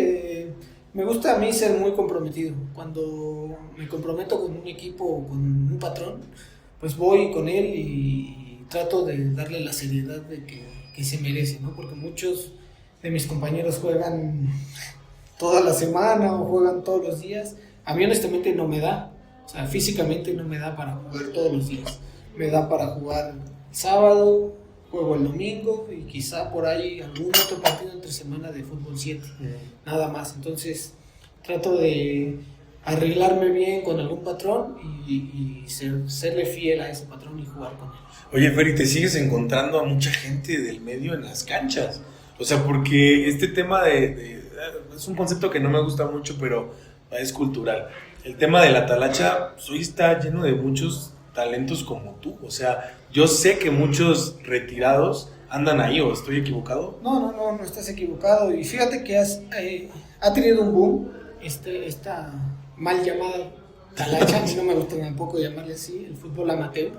Speaker 2: me gusta a mí ser muy comprometido. Cuando me comprometo con un equipo o con un patrón, pues voy con él y trato de darle la seriedad de que se merece, ¿no? Porque muchos de mis compañeros juegan toda la semana o juegan todos los días. A mí honestamente no me da, o sea, físicamente no me da para jugar todos los días. Me da para jugar sábado, juego el domingo y quizá por ahí algún otro partido entre semana de fútbol 7, nada más. Entonces trato de arreglarme bien con algún patrón y serle fiel a ese patrón y jugar con él.
Speaker 1: Oye, Fer, ¿y te sigues encontrando a mucha gente del medio en las canchas? O sea, porque este tema es un concepto que no me gusta mucho, pero es cultural. El tema de la talacha, pues, hoy está lleno de muchos talentos como tú. O sea, yo sé que muchos retirados andan ahí, ¿o estoy equivocado?
Speaker 2: No estás equivocado. Y fíjate que ha tenido un boom esta mal llamada talacha. A mí no me gusta tampoco llamarle así, el fútbol amateur.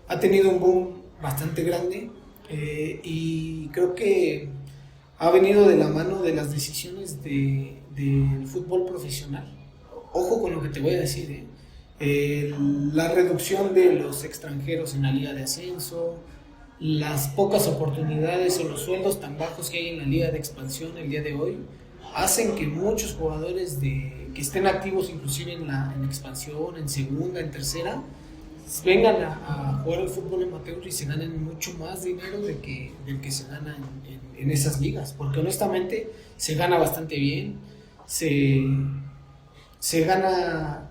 Speaker 2: Ha tenido un boom bastante grande y creo que ha venido de la mano de las decisiones del fútbol profesional. Ojo con lo que te voy a decir, la reducción de los extranjeros en la liga de ascenso, las pocas oportunidades o los sueldos tan bajos que hay en la liga de expansión el día de hoy, hacen que muchos jugadores que estén activos inclusive en expansión, en segunda, en tercera, vengan a jugar al fútbol amateur y se ganen mucho más dinero del que se gana en esas ligas, porque honestamente se gana bastante bien, se gana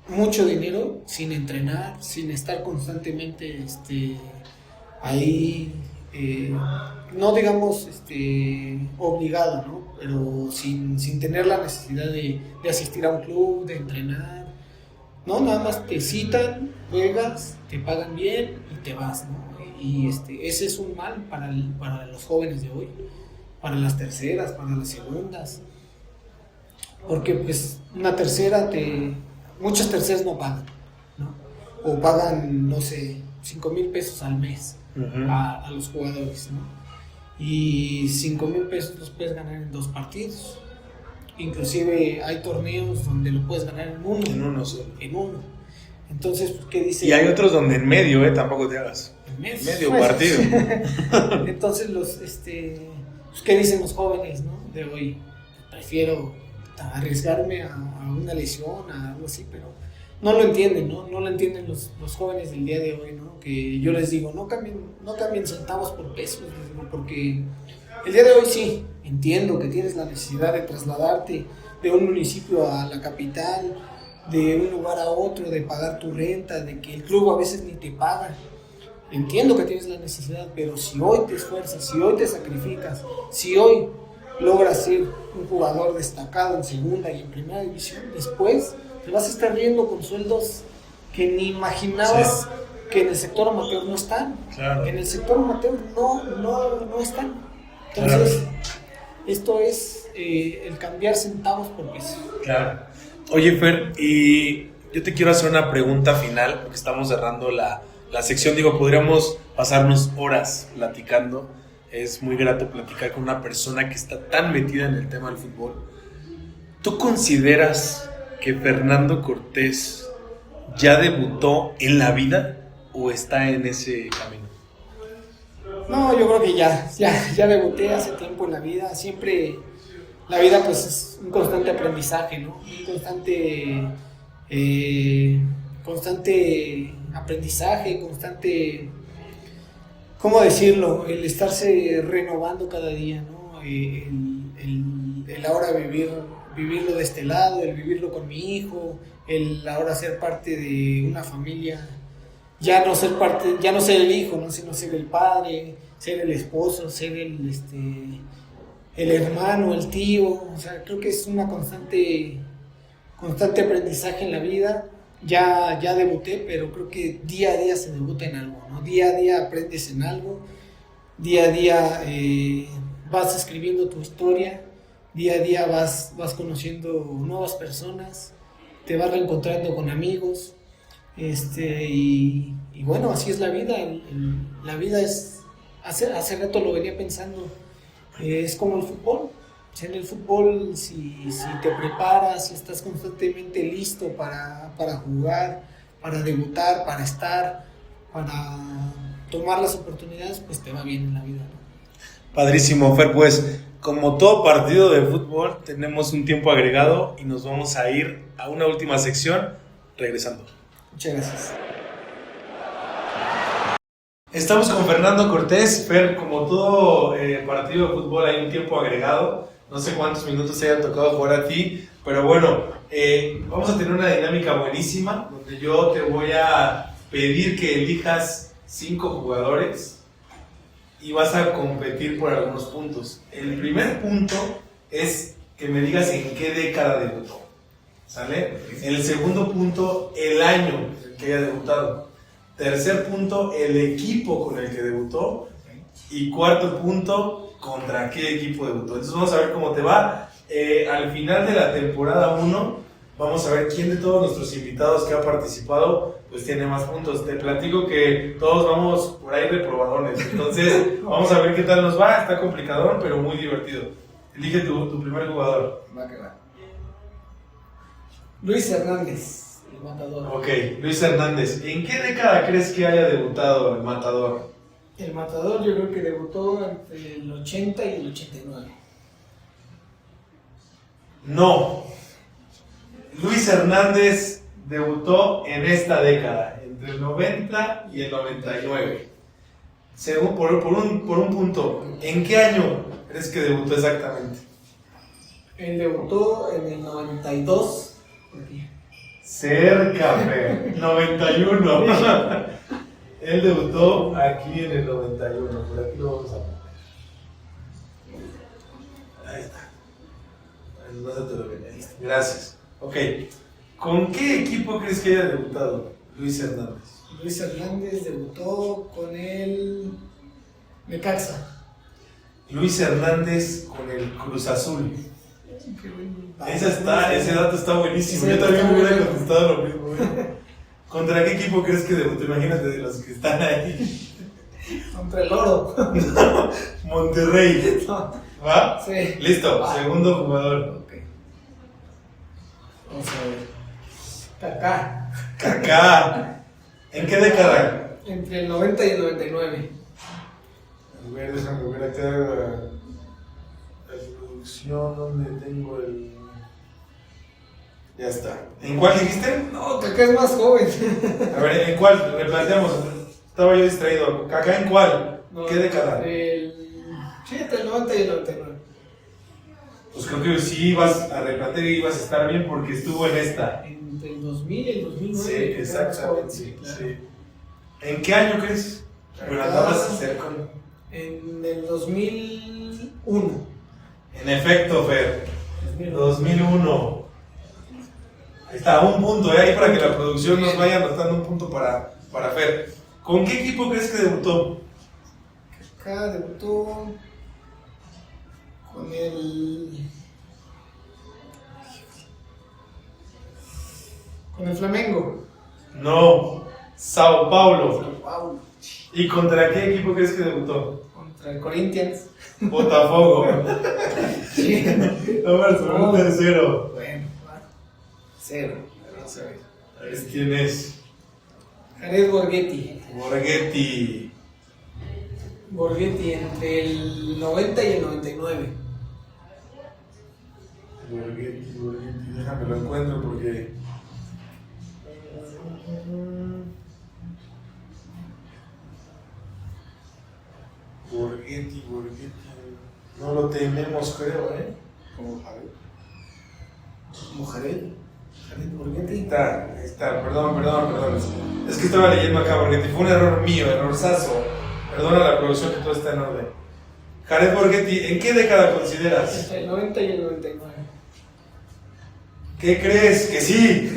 Speaker 2: mucho dinero sin entrenar, sin estar constantemente ahí no digamos obligado, ¿no? Pero sin tener la necesidad de asistir a un club, de entrenar, ¿no? Nada más te citan, juegas, te pagan bien y te vas, ¿no? Y ese es un mal para los jóvenes de hoy, para las terceras, para las segundas, porque pues una tercera, muchas terceras no pagan, ¿no? O pagan, no sé, 5,000 pesos al mes a los jugadores, ¿no? Y 5,000 pesos los puedes ganar en 2 partidos. Inclusive hay torneos donde lo puedes ganar en uno.
Speaker 1: En uno solo.
Speaker 2: En uno. Entonces, pues, ¿qué dice?
Speaker 1: Y hay otros donde en medio, tampoco te hagas.
Speaker 2: En
Speaker 1: medio partido.
Speaker 2: Entonces, pues, ¿qué dicen los jóvenes, ¿no? De hoy? Prefiero arriesgarme a una lesión, a algo así, pero no lo entienden, ¿no? No lo entienden los jóvenes del día de hoy, ¿no? Que yo les digo, no cambien centavos por pesos, porque el día de hoy sí, entiendo que tienes la necesidad de trasladarte de un municipio a la capital, de un lugar a otro, de pagar tu renta, de que el club a veces ni te paga. Entiendo que tienes la necesidad, pero si hoy te esfuerzas, si hoy te sacrificas, si hoy logras ser un jugador destacado en segunda y en primera división, después te vas a estar viendo con sueldos que ni imaginabas que en el sector amateur no están.
Speaker 1: Claro.
Speaker 2: En el sector amateur no están. Entonces, esto es el cambiar centavos por pesos.
Speaker 1: Claro. Oye, Fer, y yo te quiero hacer una pregunta final, porque estamos cerrando la sección. Digo, podríamos pasarnos horas platicando. Es muy grato platicar con una persona que está tan metida en el tema del fútbol. ¿Tú consideras que Fernando Cortés ya debutó en la vida o está en ese camino?
Speaker 2: No, yo creo que ya debuté hace tiempo en la vida. Siempre la vida pues es un constante aprendizaje, ¿no? Un constante aprendizaje, ¿cómo decirlo? El estarse renovando cada día, ¿no? El ahora vivirlo de este lado, el vivirlo con mi hijo, el ahora ser parte de una familia, ya no ser el hijo, ¿no? Sino ser el padre, ser el esposo, ser el hermano, el tío. O sea, creo que es una constante aprendizaje en la vida. Ya debuté, pero creo que día a día se debuta en algo, ¿no? Día a día aprendes en algo, día a día vas escribiendo tu historia, día a día vas conociendo nuevas personas, te vas reencontrando con amigos, y bueno, así es la vida. La vida es, hace rato lo venía pensando, es como el fútbol. En el fútbol, si te preparas, si estás constantemente listo para jugar, para debutar, para tomar las oportunidades, pues te va bien en la vida, ¿no?
Speaker 1: Padrísimo, Fer. Pues como todo partido de fútbol, tenemos un tiempo agregado y nos vamos a ir a una última sección regresando.
Speaker 2: Muchas gracias.
Speaker 1: Estamos con Fernando Cortés. Fer, como todo partido de fútbol hay un tiempo agregado. No sé cuántos minutos te hayan tocado jugar a ti, pero bueno, vamos a tener una dinámica buenísima donde yo te voy a pedir que elijas 5 jugadores y vas a competir por algunos puntos. El primer punto es que me digas en qué década debutó, ¿sale? El segundo punto, el año en que haya debutado. Tercer punto, el equipo con el que debutó. Y cuarto punto, ¿contra qué equipo debutó? Entonces vamos a ver cómo te va. Al final de la temporada 1, vamos a ver quién de todos nuestros invitados que ha participado pues tiene más puntos. Te platico que todos vamos por ahí reprobadones. Entonces vamos a ver qué tal nos va. Está complicadón, pero muy divertido. Elige tu primer jugador.
Speaker 2: Va que va. Luis Hernández, el matador.
Speaker 1: Ok, Luis Hernández. ¿En qué década crees que haya debutado el matador?
Speaker 2: El matador yo creo que debutó entre el 80 y el 89.
Speaker 1: No. Luis Hernández debutó en esta década, entre el 90 y el 99. Según, por un punto, ¿en qué año crees que debutó exactamente?
Speaker 2: Él debutó en el 92.
Speaker 1: Cerca, Fer. 91. Él debutó aquí en el 91. Por aquí lo vamos a poner. Ahí está. No se te lo ven. Ahí está. Gracias. Ok. ¿Con qué equipo crees que haya debutado Luis Hernández?
Speaker 2: Luis Hernández debutó con el Necaxa.
Speaker 1: Luis Hernández con el Cruz Azul.
Speaker 2: Qué buen-
Speaker 1: Ese dato está buenísimo.
Speaker 2: Ese
Speaker 1: Yo también
Speaker 2: dato
Speaker 1: hubiera
Speaker 2: está bueno.
Speaker 1: contestado lo mismo. ¿Contra qué equipo crees que debutó? Imagínate de los que están ahí.
Speaker 2: Contra el Oro.
Speaker 1: Monterrey.
Speaker 2: No,
Speaker 1: ¿Va?
Speaker 2: sí.
Speaker 1: Listo,
Speaker 2: Va.
Speaker 1: segundo jugador.
Speaker 2: Ok. Vamos a ver. Kaká.
Speaker 1: Kaká. ¿En qué década?
Speaker 2: Entre el 90 y el 99.
Speaker 1: A ver, déjame ver acá la producción donde tengo el... Ya está. ¿En cuál dijiste?
Speaker 2: No, Kaká es más joven.
Speaker 1: A ver, ¿en cuál? Replanteamos. Estaba yo distraído. ¿Kaká en cuál?
Speaker 2: No,
Speaker 1: ¿Qué década?
Speaker 2: Sí, entre el 90 y el 99.
Speaker 1: Pues creo que sí ibas a replantear y ibas a estar bien porque estuvo en esta.
Speaker 2: Entre el 2000 y el 2009.
Speaker 1: Sí,
Speaker 2: Kaká es más joven,
Speaker 1: exactamente.
Speaker 2: sí, claro.
Speaker 1: Sí. ¿En qué año crees? Bueno, andabas cerca.
Speaker 2: En el 2001.
Speaker 1: En efecto, Fer. 2001. Ahí está, un punto, ahí para que la producción nos vaya anotando un punto para Fer. ¿Con qué equipo crees que debutó?
Speaker 2: Kaká debutó con el Flamengo.
Speaker 1: No, Sao Paulo.
Speaker 2: Sao Paulo.
Speaker 1: ¿Y contra qué equipo crees que debutó?
Speaker 2: Contra el Corinthians.
Speaker 1: Botafogo.
Speaker 2: Sí.
Speaker 1: Número su tercero.
Speaker 2: Bueno, va. 0. Vamos a ver.
Speaker 1: ¿Quién es?
Speaker 2: Jared Borghetti.
Speaker 1: Borghetti.
Speaker 2: Borghetti entre el 90 y el 99.
Speaker 1: Borghetti, déjame lo encuentro porque... Borghetti. No lo tenemos, creo, ¿eh?
Speaker 2: Como Jared. Jared Borghetti.
Speaker 1: Ahí está, perdón. Es que estaba leyendo acá Borghetti, fue un error mío, errorzazo. Perdona la producción que todo está en orden. Jared Borghetti, ¿en qué década consideras?
Speaker 2: Entre el 90 y el 99.
Speaker 1: ¿Qué crees? Que sí.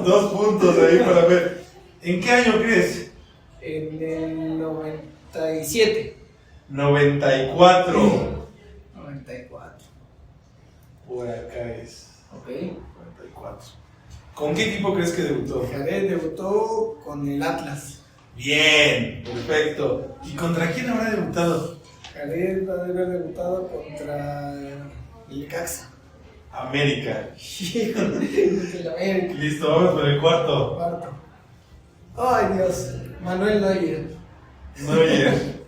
Speaker 1: 2 puntos ahí para ver. ¿En qué año crees?
Speaker 2: En el 97.
Speaker 1: 94.
Speaker 2: 94.
Speaker 1: Por acá es.
Speaker 2: Ok.
Speaker 1: 94. ¿Con qué equipo crees que debutó?
Speaker 2: Jared debutó con el Atlas.
Speaker 1: Bien, perfecto. ¿Y contra quién habrá debutado?
Speaker 2: Jared va a haber debutado contra el Necaxa.
Speaker 1: América.
Speaker 2: El América.
Speaker 1: Listo, vamos por el cuarto.
Speaker 2: Cuarto. Ay, Dios. Manuel Neuer.
Speaker 1: Neuer.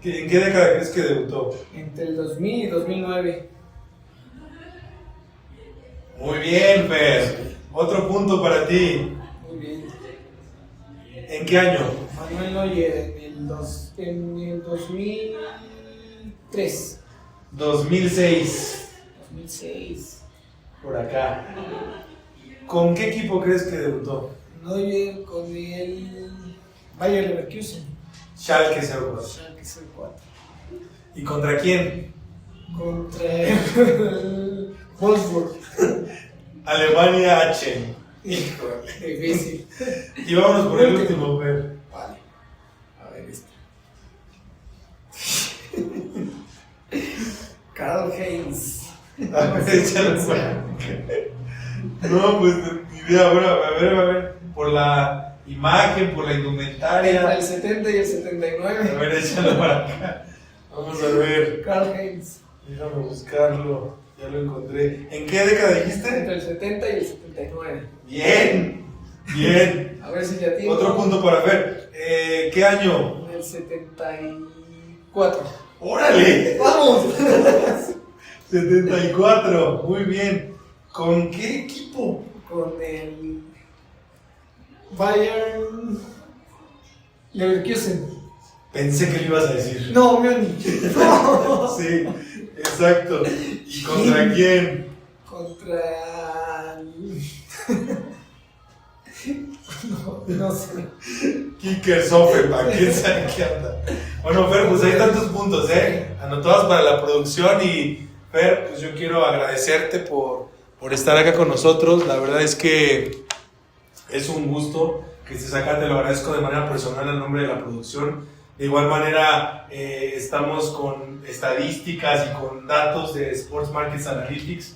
Speaker 1: ¿En qué década crees que debutó?
Speaker 2: Entre el 2000 y 2009.
Speaker 1: Muy bien, Fer. Otro punto para ti.
Speaker 2: Muy bien.
Speaker 1: ¿En qué año?
Speaker 2: Manuel Neuer en el 2003.
Speaker 1: 2006.
Speaker 2: 2006.
Speaker 1: Por acá. ¿Con qué equipo crees que debutó?
Speaker 2: Neuer con el Bayer Leverkusen.
Speaker 1: Schalke 04.
Speaker 2: Schalke 04.
Speaker 1: ¿Y contra quién?
Speaker 2: Contra el Wolfsburg.
Speaker 1: Alemania Aachen.
Speaker 2: Híjole, difícil.
Speaker 1: Y vámonos por el último, Fer.
Speaker 2: Vale. A ver esto. Karl Heinz.
Speaker 1: A ver, échalo por acá. No, pues ni idea. Bueno, a ver. Por la imagen, por la
Speaker 2: Entre
Speaker 1: indumentaria.
Speaker 2: el 70 y el 79.
Speaker 1: A ver, échalo para acá. Vamos a ver.
Speaker 2: Karl Heinz.
Speaker 1: Déjame buscarlo. Ya lo encontré. ¿En qué década dijiste?
Speaker 2: Entre el 70 y el 79.
Speaker 1: Bien.
Speaker 2: A ver si ya tiene.
Speaker 1: Otro punto para ver. ¿Qué año?
Speaker 2: En el 74.
Speaker 1: ¡Órale!
Speaker 2: ¡Vamos!
Speaker 1: 74. Muy bien. ¿Con qué equipo?
Speaker 2: Con el Bayern Leverkusen.
Speaker 1: Pensé que lo ibas a decir.
Speaker 2: No, Múnich. No.
Speaker 1: Sí, exacto. ¿Y contra quién?
Speaker 2: Contra. No No sé.
Speaker 1: Kicker Sofepa, quién sabe qué anda. Bueno, Fer, pues ahí están tus puntos, anotados para la producción. Y Fer, pues yo quiero agradecerte por estar acá con nosotros. La verdad es que es un gusto que estés acá, te lo agradezco de manera personal en nombre de la producción. De igual manera, estamos con estadísticas y con datos de Sports Markets Analytics,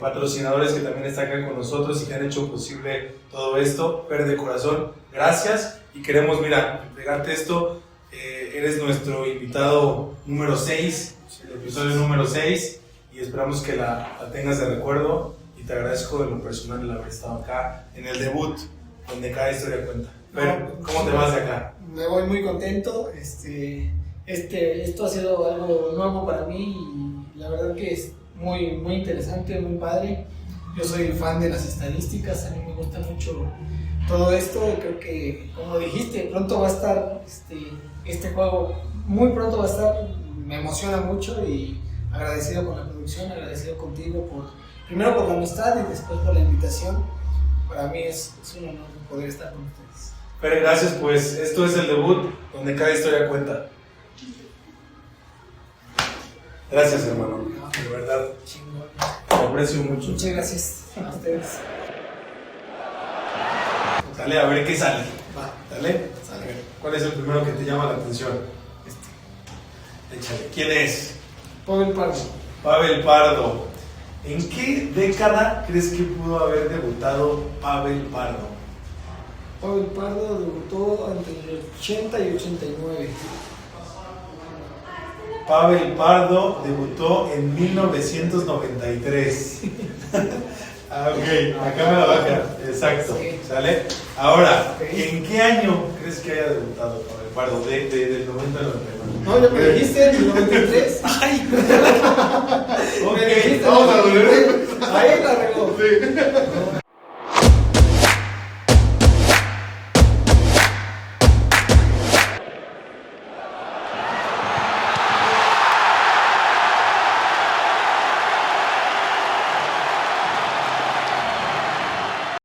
Speaker 1: patrocinadores que también están acá con nosotros y que han hecho posible todo esto. Fer, de corazón, gracias, y queremos, entregarte esto. Eres nuestro invitado número 6, el episodio número 6, y esperamos que la tengas de recuerdo, y te agradezco de lo personal el haber estado acá en el debut, donde cada historia cuenta. Fer, ¿cómo te vas de acá?
Speaker 2: Me voy muy contento. Esto ha sido algo nuevo para mí y la verdad que es muy, muy interesante, muy padre. Yo soy fan de las estadísticas, a mí me gusta mucho todo esto. Creo que, como dijiste, pronto va a estar este juego, muy pronto va a estar. Me emociona mucho y agradecido con la producción, agradecido contigo primero por la amistad y después por la invitación. Para mí es un honor poder estar con ustedes.
Speaker 1: Pero gracias, pues esto es el debut donde cada historia cuenta. Gracias, hermano, de verdad. Te aprecio mucho.
Speaker 2: Muchas gracias a ustedes.
Speaker 1: Dale, a ver qué sale.
Speaker 2: Va.
Speaker 1: Dale. ¿Cuál es el primero que te llama la atención? Échale. ¿Quién es?
Speaker 2: Pavel Pardo.
Speaker 1: Pavel Pardo. ¿En qué década crees que pudo haber debutado Pavel Pardo?
Speaker 2: Pavel Pardo debutó entre el 80 y 89.
Speaker 1: Pavel Pardo debutó en 1993. Ok, acá me la baja. Exacto.
Speaker 2: Sí.
Speaker 1: ¿Sale? Ahora,
Speaker 2: Okay.
Speaker 1: ¿en qué año crees que haya debutado Pavel Pardo? Del 90 al 99.
Speaker 2: No, ya me dijiste, en el 93.
Speaker 1: Ay,
Speaker 2: Me dijiste,
Speaker 1: vamos a volver.
Speaker 2: ahí la regó.
Speaker 1: Sí.